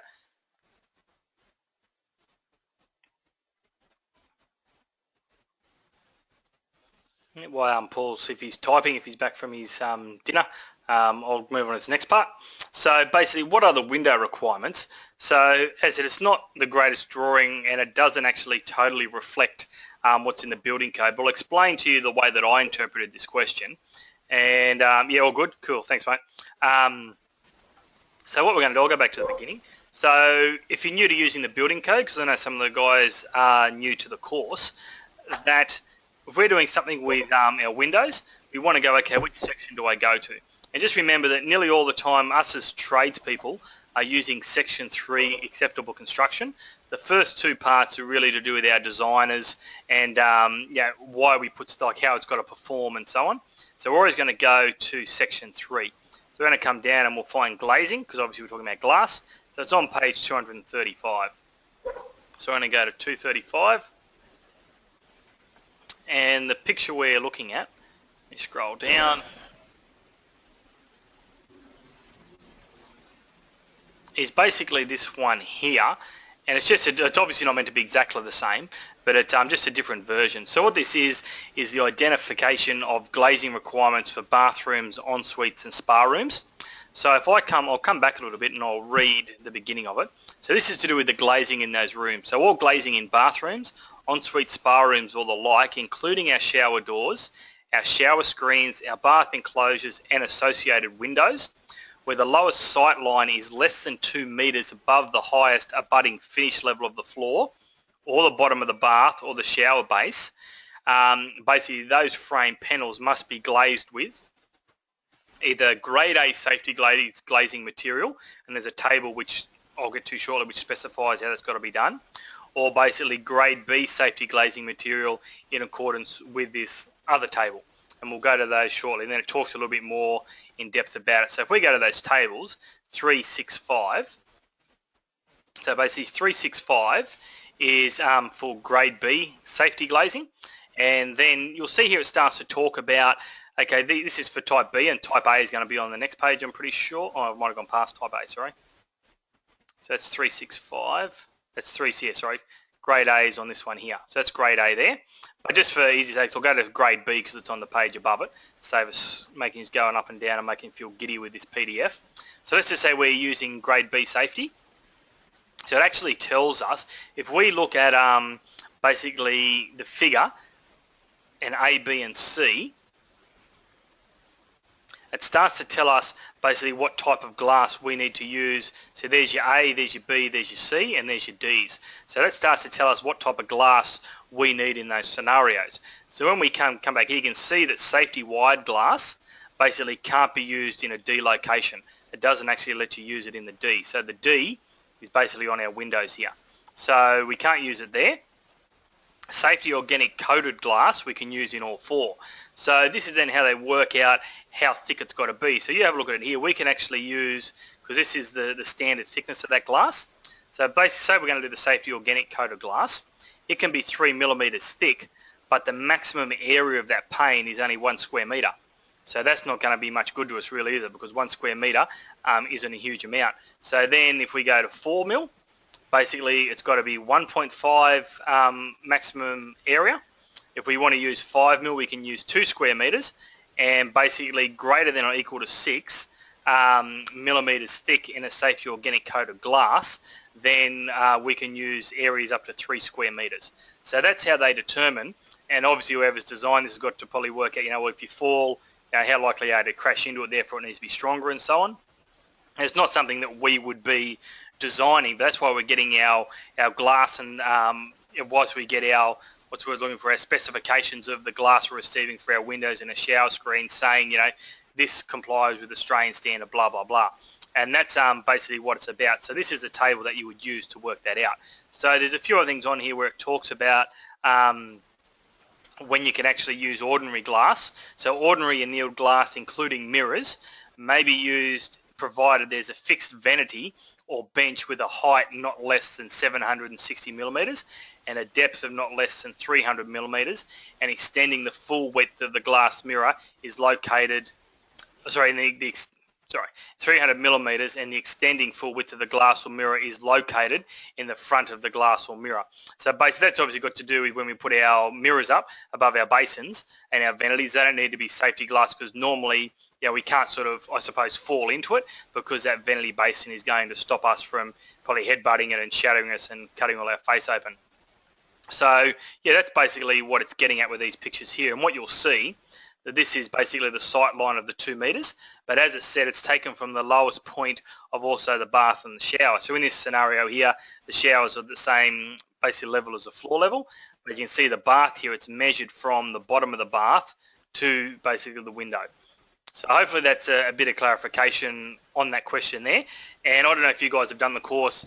While Paul's, if he's typing, if he's back from his dinner, I'll move on to the next part. So basically, what are the window requirements? So as it's not the greatest drawing and it doesn't actually totally reflect what's in the building code, but I'll explain to you the way that I interpreted this question. And yeah, all good? Cool, thanks mate. So what we're going to do, I'll go back to the beginning. So if you're new to using the building code, because I know some of the guys are new to the course, that if we're doing something with our windows, we want to go, okay, which section do I go to? And just remember that nearly all the time, us as tradespeople are using Section 3 acceptable construction. The first two parts are really to do with our designers and yeah, why we put, like how it's got to perform and so on. So we're always going to go to Section 3. So we're going to come down and we'll find glazing, because obviously we're talking about glass. So it's on page 235. So we're going to go to 235. And the picture we're looking at, let me scroll down, is basically this one here. And it's just, it's obviously not meant to be exactly the same, but it's just a different version. So what this is the identification of glazing requirements for bathrooms, en-suites and spa rooms. So if I'll come back a little bit and I'll read the beginning of it. So this is to do with the glazing in those rooms. So all glazing in bathrooms, en-suite spa rooms or the like, including our shower doors, our shower screens, our bath enclosures and associated windows, where the lowest sight line is less than 2 metres above the highest abutting finish level of the floor or the bottom of the bath or the shower base. Basically those frame panels must be glazed with either grade A safety glazing material, and there's a table which I'll get to shortly which specifies how that's got to be done, or basically grade B safety glazing material in accordance with this other table. And we'll go to those shortly, and then it talks a little bit more in depth about it. So if we go to those tables, 365, so basically 365 is for grade B safety glazing, and then you'll see here it starts to talk about, okay, this is for type B, and type A is going to be on the next page, I'm pretty sure. Oh, I might have gone past type A, sorry. So that's 365. That's 3, yeah, sorry. Grade A is on this one here. So that's grade A there. But just for easy sakes, I'll go to grade B because it's on the page above it. Save us making us going up and down and making feel giddy with this PDF. So let's just say we're using grade B safety. So it actually tells us, if we look at basically the figure and A, B and C, it starts to tell us basically what type of glass we need to use. So there's your A, there's your B, there's your C, and there's your D's. So that starts to tell us what type of glass we need in those scenarios. So when we come back here, you can see that safety wide glass basically can't be used in a D location. It doesn't actually let you use it in the D. So the D is basically on our windows here. So we can't use it there. Safety organic coated glass we can use in all 4. So this is then how they work out how thick it's got to be. So you have a look at it here. We can actually use, because this is the standard thickness of that glass. So basically, say we're going to do the safety organic coated glass. It can be 3 millimeters thick, but the maximum area of that pane is only 1 square meter. So that's not going to be much good to us really, is it? Because 1 square meter isn't a huge amount. So then if we go to 4 mil, basically it's got to be 1.5 maximum area. If we want to use 5 mil, we can use 2 square meters, and basically greater than or equal to 6 millimeters thick in a safety organic coated glass, then we can use areas up to 3 square meters. So that's how they determine, and obviously whoever's designed this has got to probably work out, if you fall, how likely are you to crash into it, therefore it needs to be stronger and so on. It's not something that we would be designing, but that's why we're getting our glass, and whilst we get our, what's we're looking for, our specifications of the glass we're receiving for our windows and a shower screen saying, this complies with Australian standard, blah, blah, blah. And that's basically what it's about. So this is the table that you would use to work that out. So there's a few other things on here where it talks about when you can actually use ordinary glass. So ordinary annealed glass, including mirrors, may be used provided there's a fixed vanity or bench with a height not less than 760 millimeters and a depth of not less than 300 millimeters, and extending the full width of the glass mirror is located, 300 millimeters, and the extending full width of the glass or mirror is located in the front of the glass or mirror. So basically that's obviously got to do with when we put our mirrors up above our basins and our vanities. They don't need to be safety glass because normally we can't sort of, I suppose, fall into it because that vanity basin is going to stop us from probably headbutting it and shattering us and cutting all our face open. So yeah, that's basically what it's getting at with these pictures here. And what you'll see, that this is basically the sight line of the 2 meters, but as it said, it's taken from the lowest point of also the bath and the shower. So in this scenario here, the showers are the same basically level as the floor level, but you can see the bath here, it's measured from the bottom of the bath to basically the window. So hopefully that's a bit of clarification on that question there. And I don't know if you guys have done the course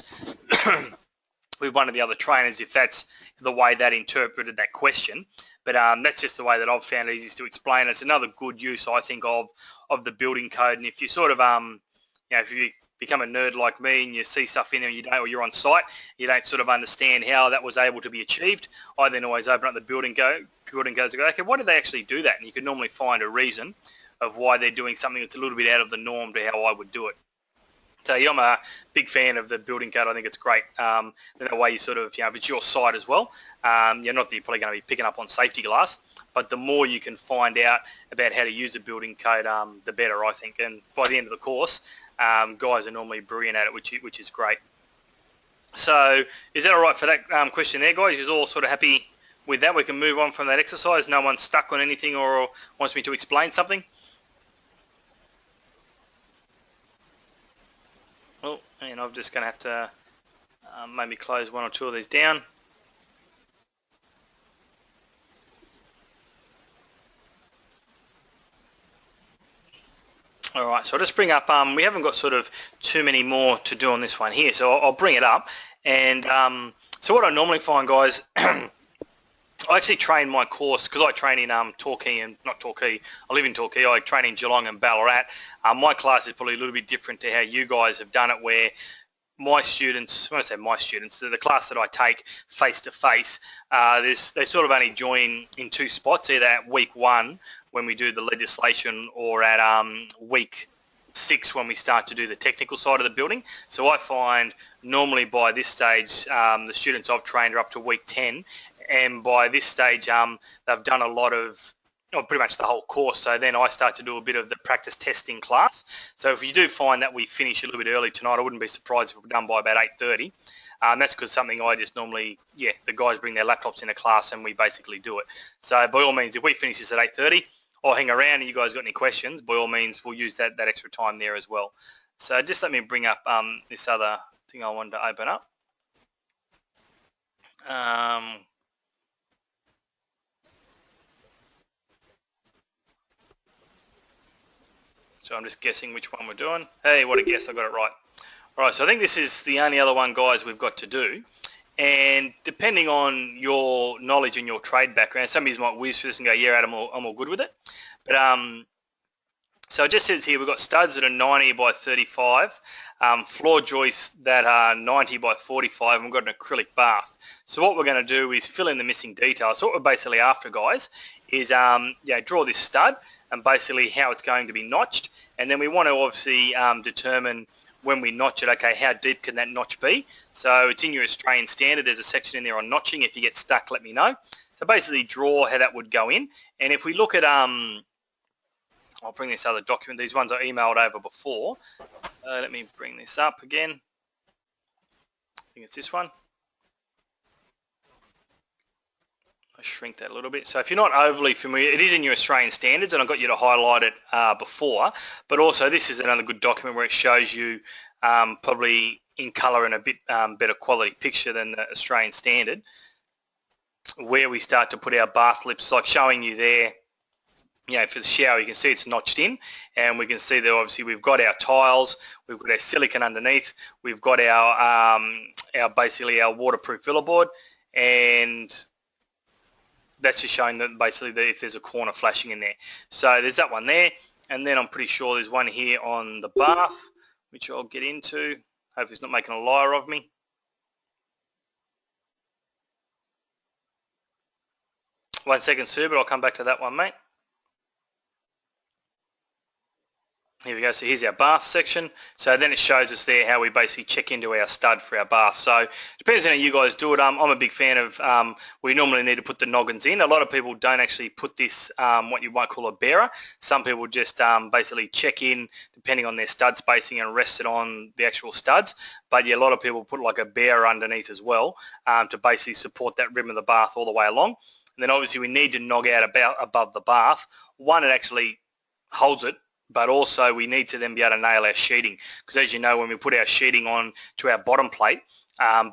with one of the other trainers, if that's the way that interpreted that question. But that's just the way that I've found it easiest to explain. It's another good use, I think, of the building code. And if you sort of, if you become a nerd like me and you see stuff in there and you don't, or you're on site, you don't sort of understand how that was able to be achieved, I then always open up the building codes and go, okay, why did they actually do that? And you can normally find a reason of why they're doing something that's a little bit out of the norm to how I would do it. So yeah, I'm a big fan of the building code. I think it's great. The way you sort of, if it's your site as well, not that you're probably going to be picking up on safety glass, but the more you can find out about how to use the building code, the better, I think. And by the end of the course, guys are normally brilliant at it, which is great. So is that all right for that question there, guys? You're all sort of happy with that? We can move on from that exercise. No one's stuck on anything or wants me to explain something? Oh, and I'm just going to have to maybe close 1 or 2 of these down. All right, so I'll just bring up, we haven't got sort of too many more to do on this one here, so I'll bring it up. And so what I normally find, guys, I actually train my course, because I train in Torquay, and not Torquay, I live in Torquay, I train in Geelong and Ballarat. My class is probably a little bit different to how you guys have done it, where my students, when I say my students, the class that I take face-to-face, they sort of only join in 2 spots, either at week 1 when we do the legislation, or at week 6 when we start to do the technical side of the building. So I find normally by this stage the students I've trained are up to week 10, and by this stage they've done a lot of pretty much the whole course. So then I start to do a bit of the practice testing class. So if you do find that we finish a little bit early tonight, I wouldn't be surprised if we're done by about 8:30. That's because something I just normally, the guys bring their laptops into class and we basically do it. So by all means, if we finish this at 8:30, I'll hang around and you guys got any questions, by all means, we'll use that extra time there as well. So just let me bring up this other thing I wanted to open up. So I'm just guessing which one we're doing. Hey, what a guess, I got it right. All right, so I think this is the only other one, guys, we've got to do. And depending on your knowledge and your trade background, some of you might whiz through this and go, yeah, Adam, I'm all good with it. But so it just says here we've got studs that are 90 by 35, floor joists that are 90 by 45, and we've got an acrylic bath. So what we're going to do is fill in the missing details. So what we're basically after, guys, is draw this stud and basically how it's going to be notched. And then we want to obviously determine when we notch it, okay, how deep can that notch be? So it's in your Australian standard. There's a section in there on notching. If you get stuck, let me know. So basically draw how that would go in. And if we look at, I'll bring this other document. These ones I emailed over before. So let me bring this up again. I think it's this one. I'll shrink that a little bit. So if you're not overly familiar, it is in your Australian standards, and I got you to highlight it before. But also this is another good document where it shows you probably in colour and a bit better quality picture than the Australian standard, where we start to put our bath lips, like showing you there. For the shower, you can see it's notched in, and we can see that obviously we've got our tiles, we've got our silicone underneath, we've got our basically our waterproof filler board, and that's just showing that basically that if there's a corner flashing in there. So there's that one there, and then I'm pretty sure there's one here on the bath, which I'll get into. Hope he's not making a liar of me. One second, Sue, but I'll come back to that one, mate. Here we go. So here's our bath section. So then it shows us there how we basically check into our stud for our bath. So depends on how you guys do it. I'm a big fan of, we normally need to put the noggins in. A lot of people don't actually put this, what you might call a bearer. Some people just basically check in depending on their stud spacing and rest it on the actual studs. But yeah, a lot of people put like a bearer underneath as well to basically support that rim of the bath all the way along. And then obviously we need to nog out about above the bath. One, it actually holds it, but also we need to then be able to nail our sheeting, because as you know, when we put our sheeting on to our bottom plate,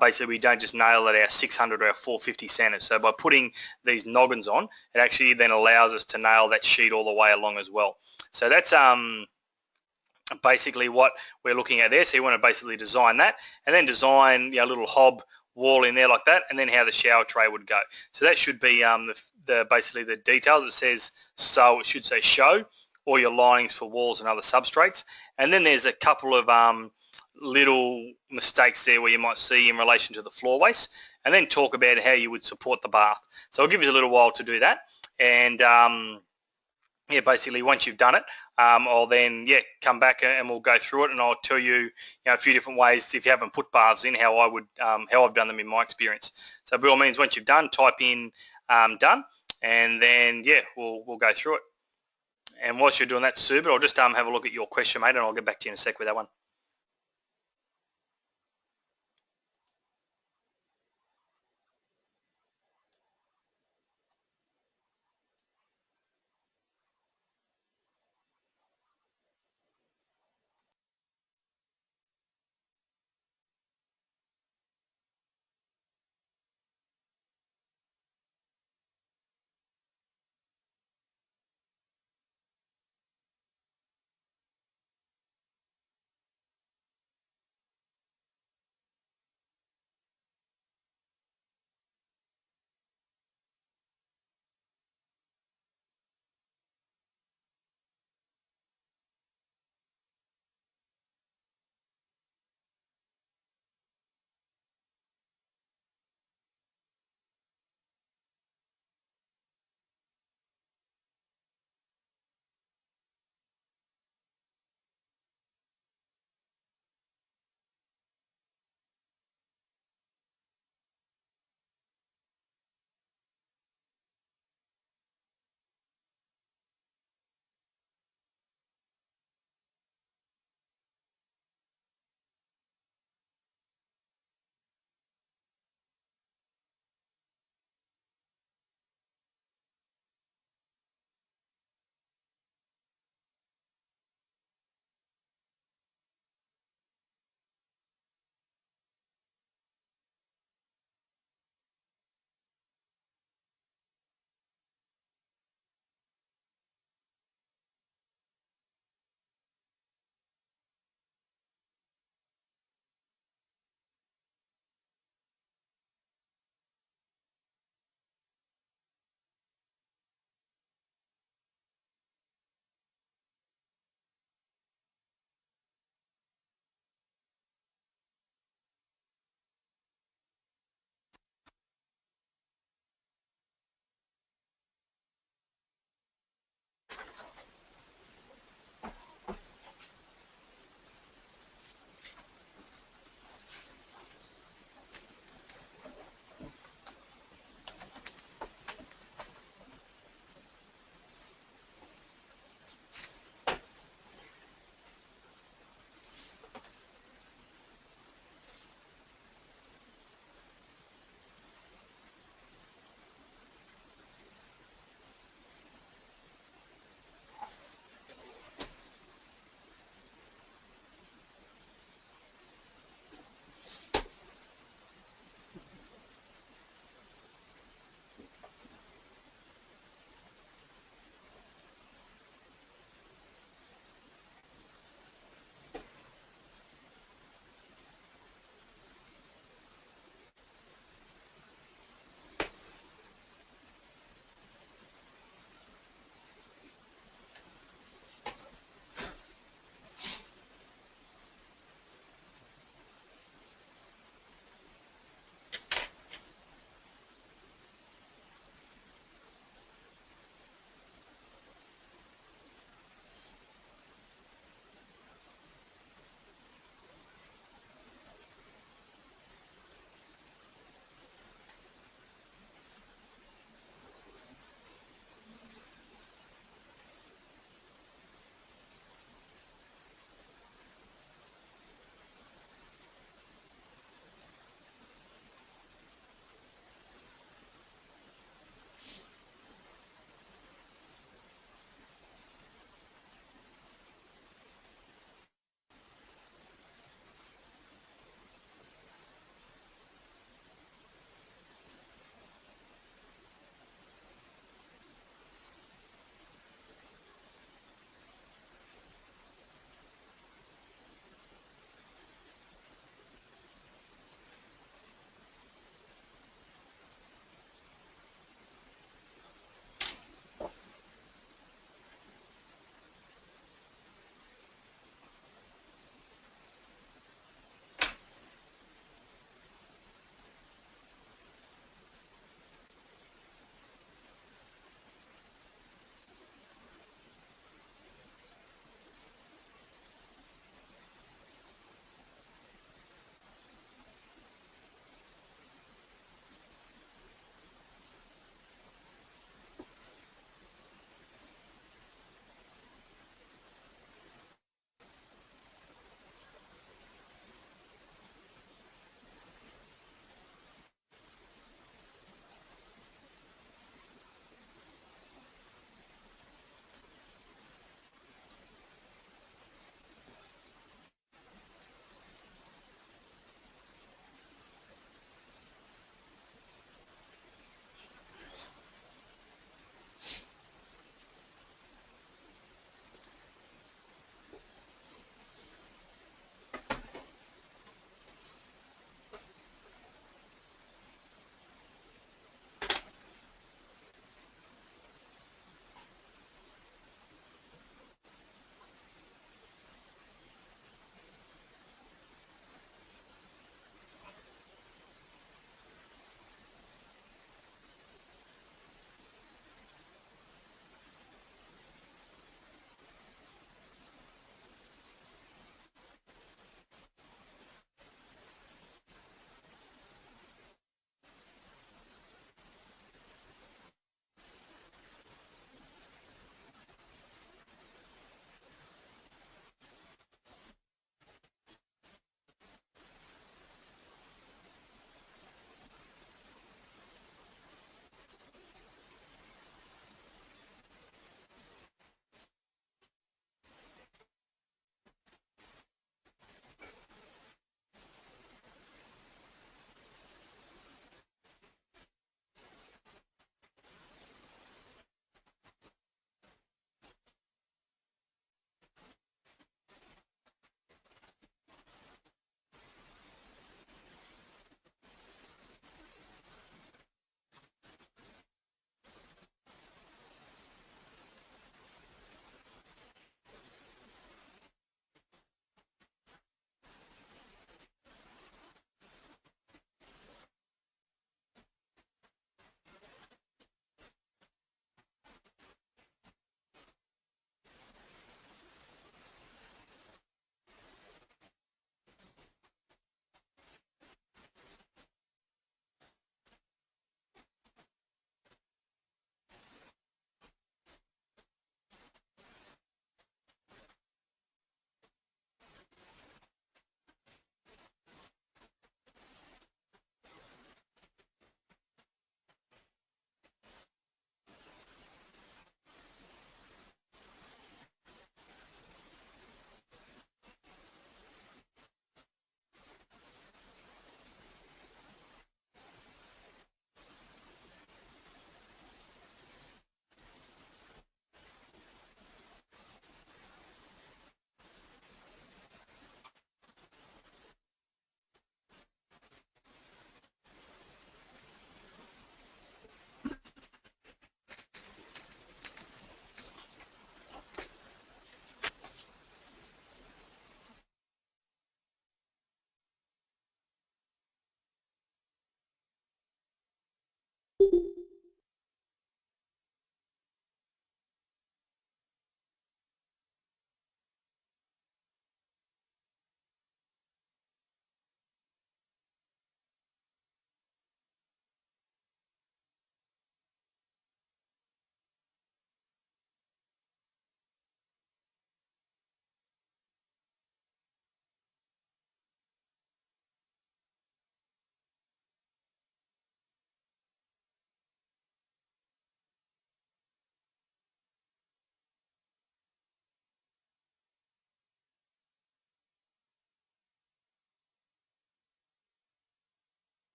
basically we don't just nail it our 600 or our 450 centers. So by putting these noggins on, it actually then allows us to nail that sheet all the way along as well. So that's basically what we're looking at there. So you want to basically design that, and then design a little hob wall in there like that, and then how the shower tray would go. So that should be basically the details. It says so, it should say show, or your linings for walls and other substrates. And then there's a couple of little mistakes there where you might see in relation to the floor waste, and then talk about how you would support the bath. So I'll give you a little while to do that. And basically once you've done it, I'll then come back and we'll go through it, and I'll tell you, a few different ways, if you haven't put baths in, how I've done them in my experience. So by all means, once you've done, type in done, and then we'll go through it. And whilst you're doing that, Sue, but I'll just have a look at your question, mate, and I'll get back to you in a sec with that one.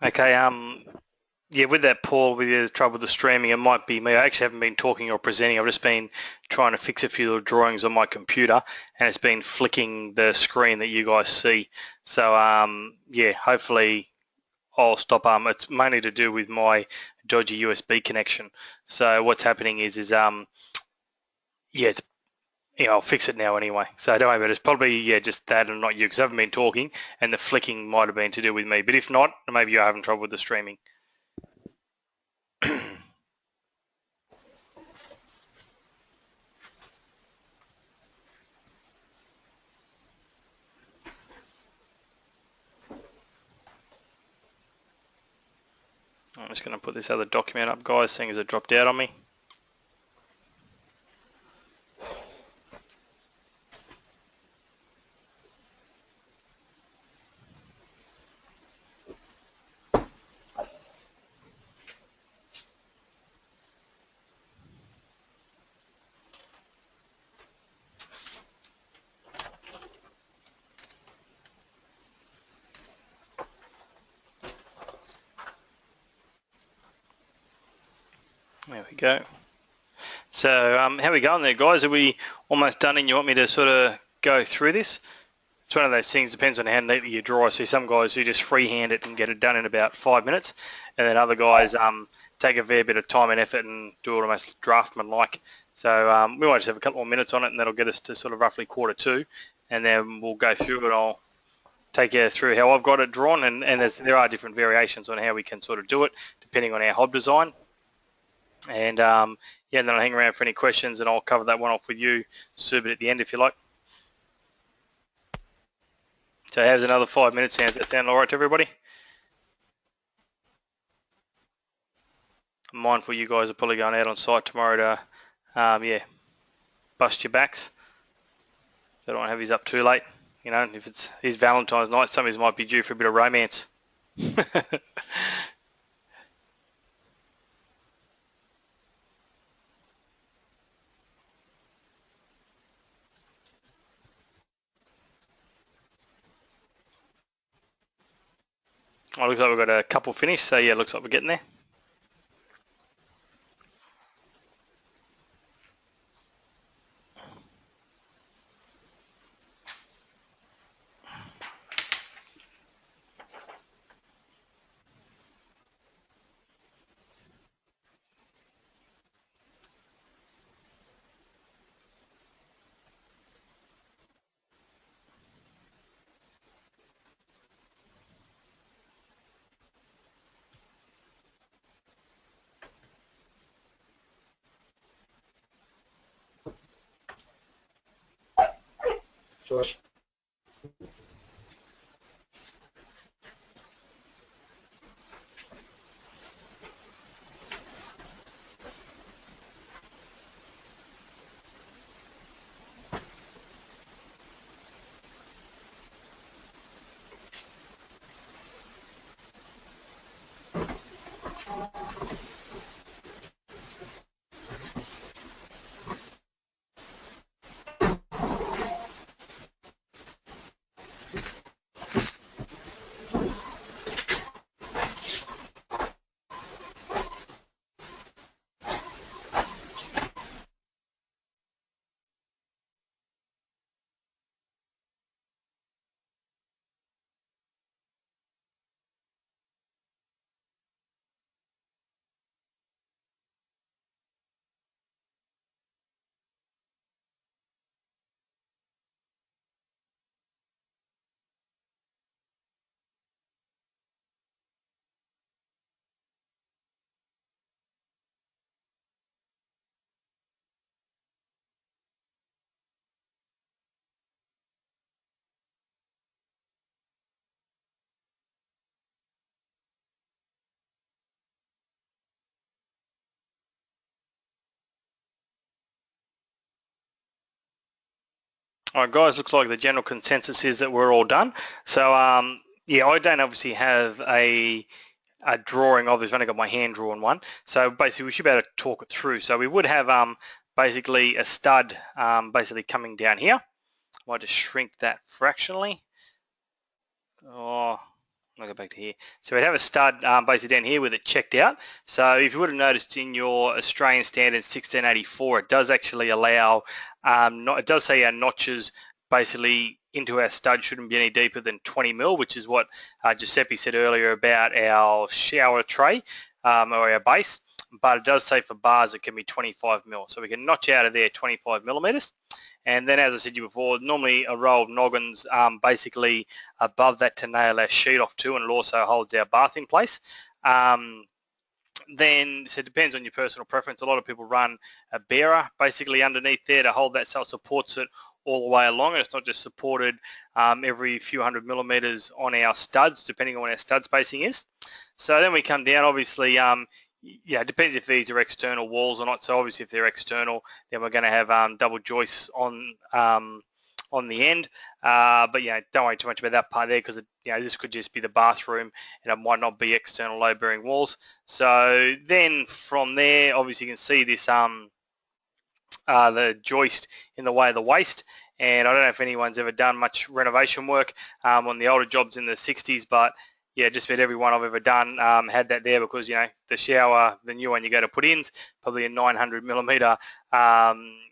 Okay, yeah, with that, Paul, with the trouble with the streaming, it might be me. I actually haven't been talking or presenting. I've just been trying to fix a few little drawings on my computer, and it's been flicking the screen that you guys see. So, yeah, hopefully I'll stop. It's mainly to do with my dodgy USB connection. So what's happening is yeah, it's, I'll fix it now anyway. So don't worry about it. It's probably, yeah, just that and not you, because I haven't been talking, and the flicking might have been to do with me. But if not, maybe you're having trouble with the streaming. I'm just going to put this other document up, guys, seeing as it dropped out on me. There we go. So how are we going there, guys? Are we almost done and you want me to sort of go through this? It's one of those things, depends on how neatly you draw. I see some guys who just freehand it and get it done in about 5 minutes, and then other guys take a fair bit of time and effort and do it almost draftman-like. So we might just have a couple more minutes on it, and that'll get us to sort of roughly 1:45, and then we'll go through it. I'll take you through how I've got it drawn, and there are different variations on how we can sort of do it, depending on our hob design. And yeah, then I'll hang around for any questions, and I'll cover that one off with you, Subit, at the end if you like. So how's another 5 minutes sound? Does that sound all right to everybody? I'm mindful you guys are probably going out on site tomorrow to, yeah, bust your backs. So I don't want to have his up too late. You know, if it's his Valentine's night, some of his might be due for a bit of romance. Well, looks like we've got a couple finished, so yeah, looks like we're getting there. Josh. All right, guys, looks like the general consensus is that we're all done. So, yeah, I don't obviously have a drawing of this. I've only got my hand drawn one. So basically, we should be able to talk it through. So we would have basically a stud basically coming down here. I might just shrink that fractionally. Oh, I'll go back to here. So we'd have a stud basically down here with it checked out. So if you would have noticed in your Australian Standard 1684, it does actually allow, it does say our notches basically into our stud shouldn't be any deeper than 20 mil, which is what Giuseppe said earlier about our shower tray or our base. But it does say for bars it can be 25 mil. So we can notch out of there 25 millimeters. And then, as I said to you before, normally a row of noggins basically above that to nail our sheet off to, and it also holds our bath in place. Then, so it depends on your personal preference. A lot of people run a bearer basically underneath there to hold that, so it supports it all the way along. And it's not just supported every few hundred millimeters on our studs, depending on what our stud spacing is. So then we come down, obviously, yeah, it depends if these are external walls or not. So obviously if they're external, then we're going to have double joists on the end. But yeah, don't worry too much about that part there, because this could just be the bathroom and it might not be external load-bearing walls. So then from there, obviously you can see this the joist in the way of the waist. And I don't know if anyone's ever done much renovation work on the older jobs in the 60s, but yeah, just about every one I've ever done had that there, because the shower, the new one you go to put in, is probably a 900 millimeter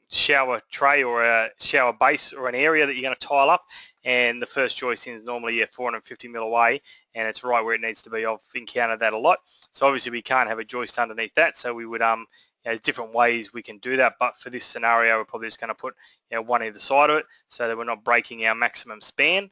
shower tray or a shower base or an area that you're going to tile up, and the first joist in is normally 450 mil away, and it's right where it needs to be. I've encountered that a lot. So obviously we can't have a joist underneath that, so we would there's different ways we can do that, but for this scenario we're probably just going to put one either side of it so that we're not breaking our maximum span.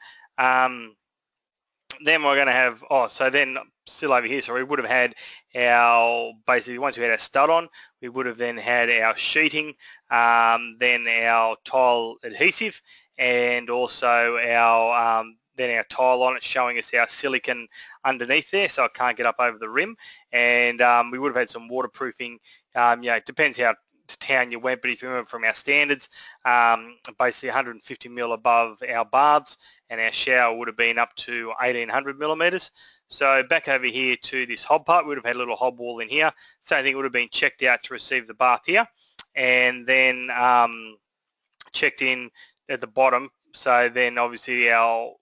Then we're going to have, so then still over here, so we would have had our, basically once we had our stud on, we would have then had our sheeting, then our tile adhesive, and also our then our tile on it showing us our silicon underneath there, so it can't get up over the rim. And we would have had some waterproofing. It depends how to town you went, but if you remember from our standards, basically 150 mil above our baths, and our shower would have been up to 1800 millimeters. So back over here to this hob part, we would have had a little hob wall in here. Same thing, would have been checked out to receive the bath here, and then checked in at the bottom. So then obviously our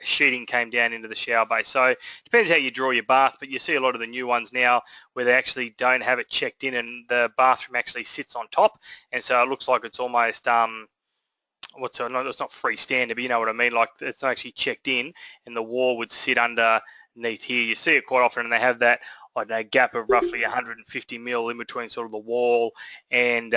sheeting came down into the shower base. So it depends how you draw your bath, but you see a lot of the new ones now where they actually don't have it checked in, and the bathroom actually sits on top, and so it looks like it's almost it's not freestanding, but you know what I mean, like it's not actually checked in, and the wall would sit underneath here. You see it quite often, and they have that, I don't know, gap of roughly 150 mil in between sort of the wall and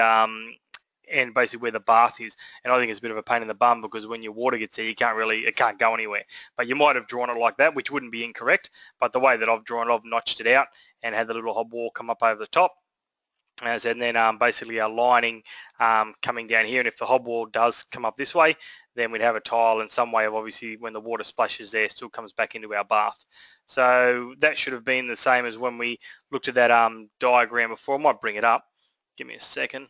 basically where the bath is. And I think it's a bit of a pain in the bum, because when your water gets there, it can't go anywhere. But you might have drawn it like that, which wouldn't be incorrect, but the way that I've drawn it, I've notched it out and had the little hob wall come up over the top. And then basically our lining coming down here, and if the hob wall does come up this way, then we'd have a tile and some way of obviously when the water splashes there still comes back into our bath. So that should have been the same as when we looked at that diagram before. I might bring it up. Give me a second.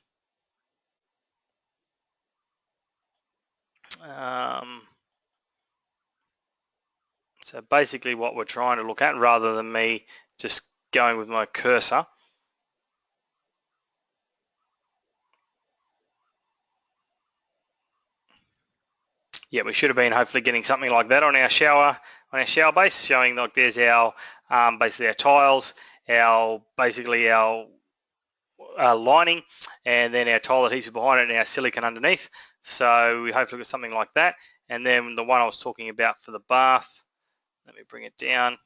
So basically what we're trying to look at, rather than me just going with my cursor, yeah, we should have been hopefully getting something like that on our shower base, showing like there's our basically our tiles, basically our lining, and then our tile adhesive behind it and our silicone underneath. So we hopefully got something like that. And then the one I was talking about for the bath, let me bring it down,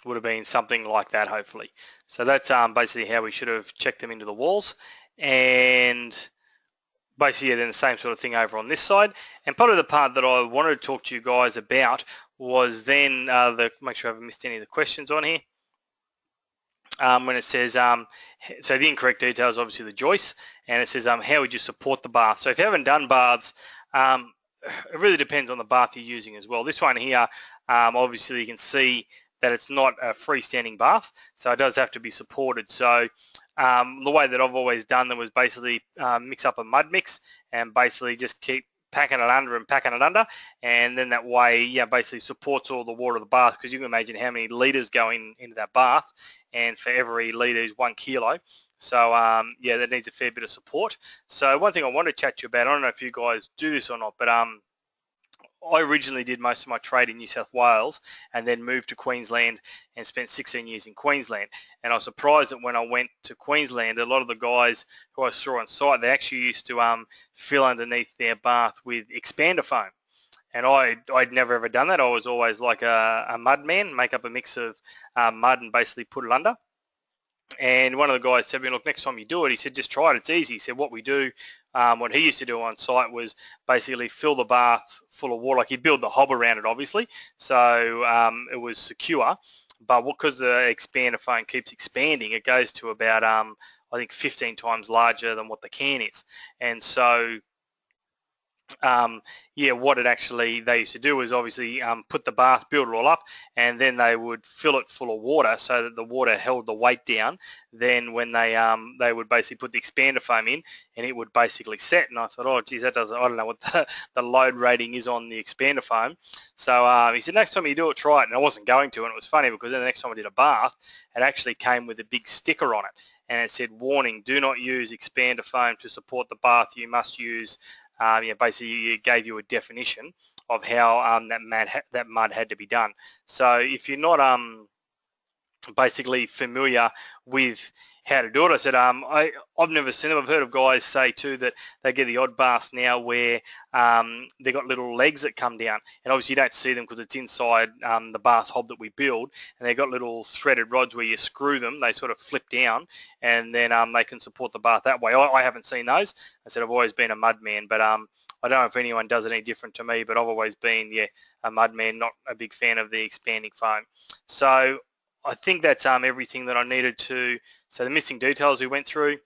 would have been something like that hopefully. So that's basically how we should have checked them into the walls. And basically, then the same sort of thing over on this side. And probably the part that I wanted to talk to you guys about was then make sure I haven't missed any of the questions on here. When it says, so the incorrect detail is obviously the joist, and it says, how would you support the bath? So if you haven't done baths, it really depends on the bath you're using as well. This one here, obviously you can see that it's not a freestanding bath, so it does have to be supported. So the way that I've always done them was basically mix up a mud mix and basically just keep packing it under and packing it under, and then that way, yeah, basically supports all the water of the bath, because you can imagine how many litres go into that bath, and for every litre is 1 kilo. So yeah, that needs a fair bit of support. So one thing I want to chat to you about, I don't know if you guys do this or not, but I originally did most of my trade in New South Wales and then moved to Queensland and spent 16 years in Queensland. And I was surprised that when I went to Queensland, a lot of the guys who I saw on site, they actually used to fill underneath their bath with expander foam. And I'd never ever done that. I was always like a mud man, make up a mix of mud and basically put it under. And one of the guys said to me, look, next time you do it, he said, just try it, it's easy. He said, what we do, what he used to do on site was basically fill the bath full of water. Like he'd build the hob around it, obviously, so it was secure. But because the expander foam keeps expanding, it goes to about, I think, 15 times larger than what the can is. And so yeah, what they used to do was obviously put the bath, build it all up, and then they would fill it full of water so that the water held the weight down. Then when they would basically put the expander foam in, and it would basically set. And I thought, oh geez, I don't know what the load rating is on the expander foam. So he said, next time you do it, try it. And I wasn't going to, and it was funny because then the next time I did a bath, it actually came with a big sticker on it, and it said, warning, do not use expander foam to support the bath. You must use yeah, basically it gave you a definition of how that mud had to be done. So if you're not basically familiar with how to do it, I said I've never seen them. I've heard of guys say too that they get the odd bath now where they got little legs that come down, and obviously you don't see them because it's inside the bath hob that we build, and they got little threaded rods where you screw them, they sort of flip down, and then they can support the bath that way. I haven't seen those. I said I've always been a mud man, but I don't know if anyone does it any different to me, but I've always been, yeah, a mud man, not a big fan of the expanding foam. So I think that's everything that I needed to. So the missing details we went through,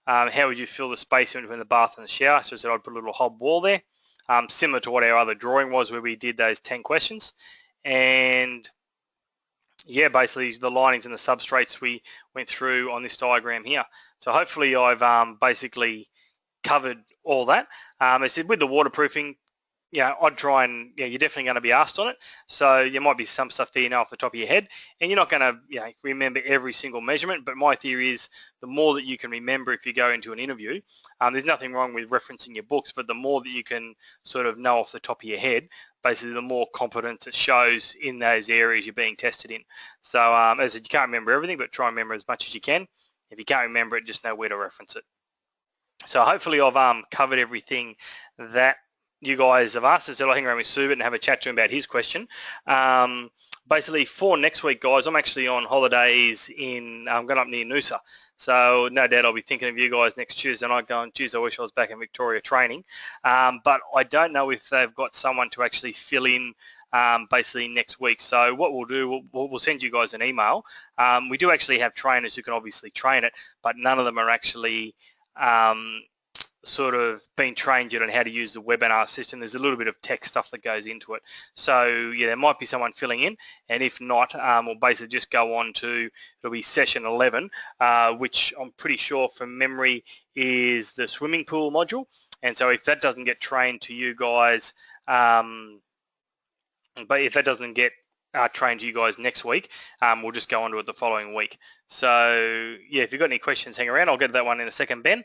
how would you fill the space between the bath and the shower? So I said I'd put a little hob wall there, similar to what our other drawing was where we did those 10 questions. And yeah, basically the linings and the substrates we went through on this diagram here. So hopefully I've basically covered all that. I said with the waterproofing, yeah, I'd try and, yeah, you're definitely going to be asked on it. So there might be some stuff there you know off the top of your head, and you're not going to, you know, remember every single measurement. But my theory is the more that you can remember if you go into an interview, there's nothing wrong with referencing your books, but the more that you can sort of know off the top of your head, basically the more competence it shows in those areas you're being tested in. So as I said, you can't remember everything, but try and remember as much as you can. If you can't remember it, just know where to reference it. So hopefully I've covered everything that you guys have asked. So I'll hang around with Subit and have a chat to him about his question. basically for next week, guys, I'm actually on holidays I'm going up near Noosa. So no doubt I'll be thinking of you guys next Tuesday night going, geez, I wish I was back in Victoria training. But I don't know if they've got someone to actually fill in basically next week. So what we'll do, we'll send you guys an email. We do actually have trainers who can obviously train it, but none of them are actually sort of been trained yet on how to use the webinar system. There's a little bit of tech stuff that goes into it. So yeah, there might be someone filling in, and if not, we'll basically just go on to, it'll be session 11, which I'm pretty sure from memory is the swimming pool module. And so if that doesn't get trained to you guys, but if that doesn't get trained to you guys next week, we'll just go on to it the following week. So yeah, if you've got any questions, hang around. I'll get to that one in a second, Ben.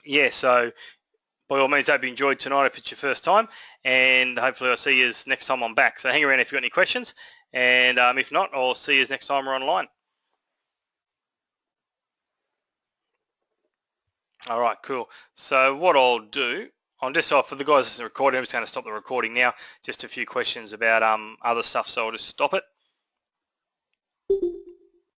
Yeah, so by all means, hope you enjoyed tonight if it's your first time, and hopefully I'll see you next time I'm back. So hang around if you've got any questions, and if not, I'll see you next time we're online. All right, cool. So what I'll do, I'm just off for the guys that's recording, I'm just going to stop the recording now. Just a few questions about other stuff, so I'll just stop it.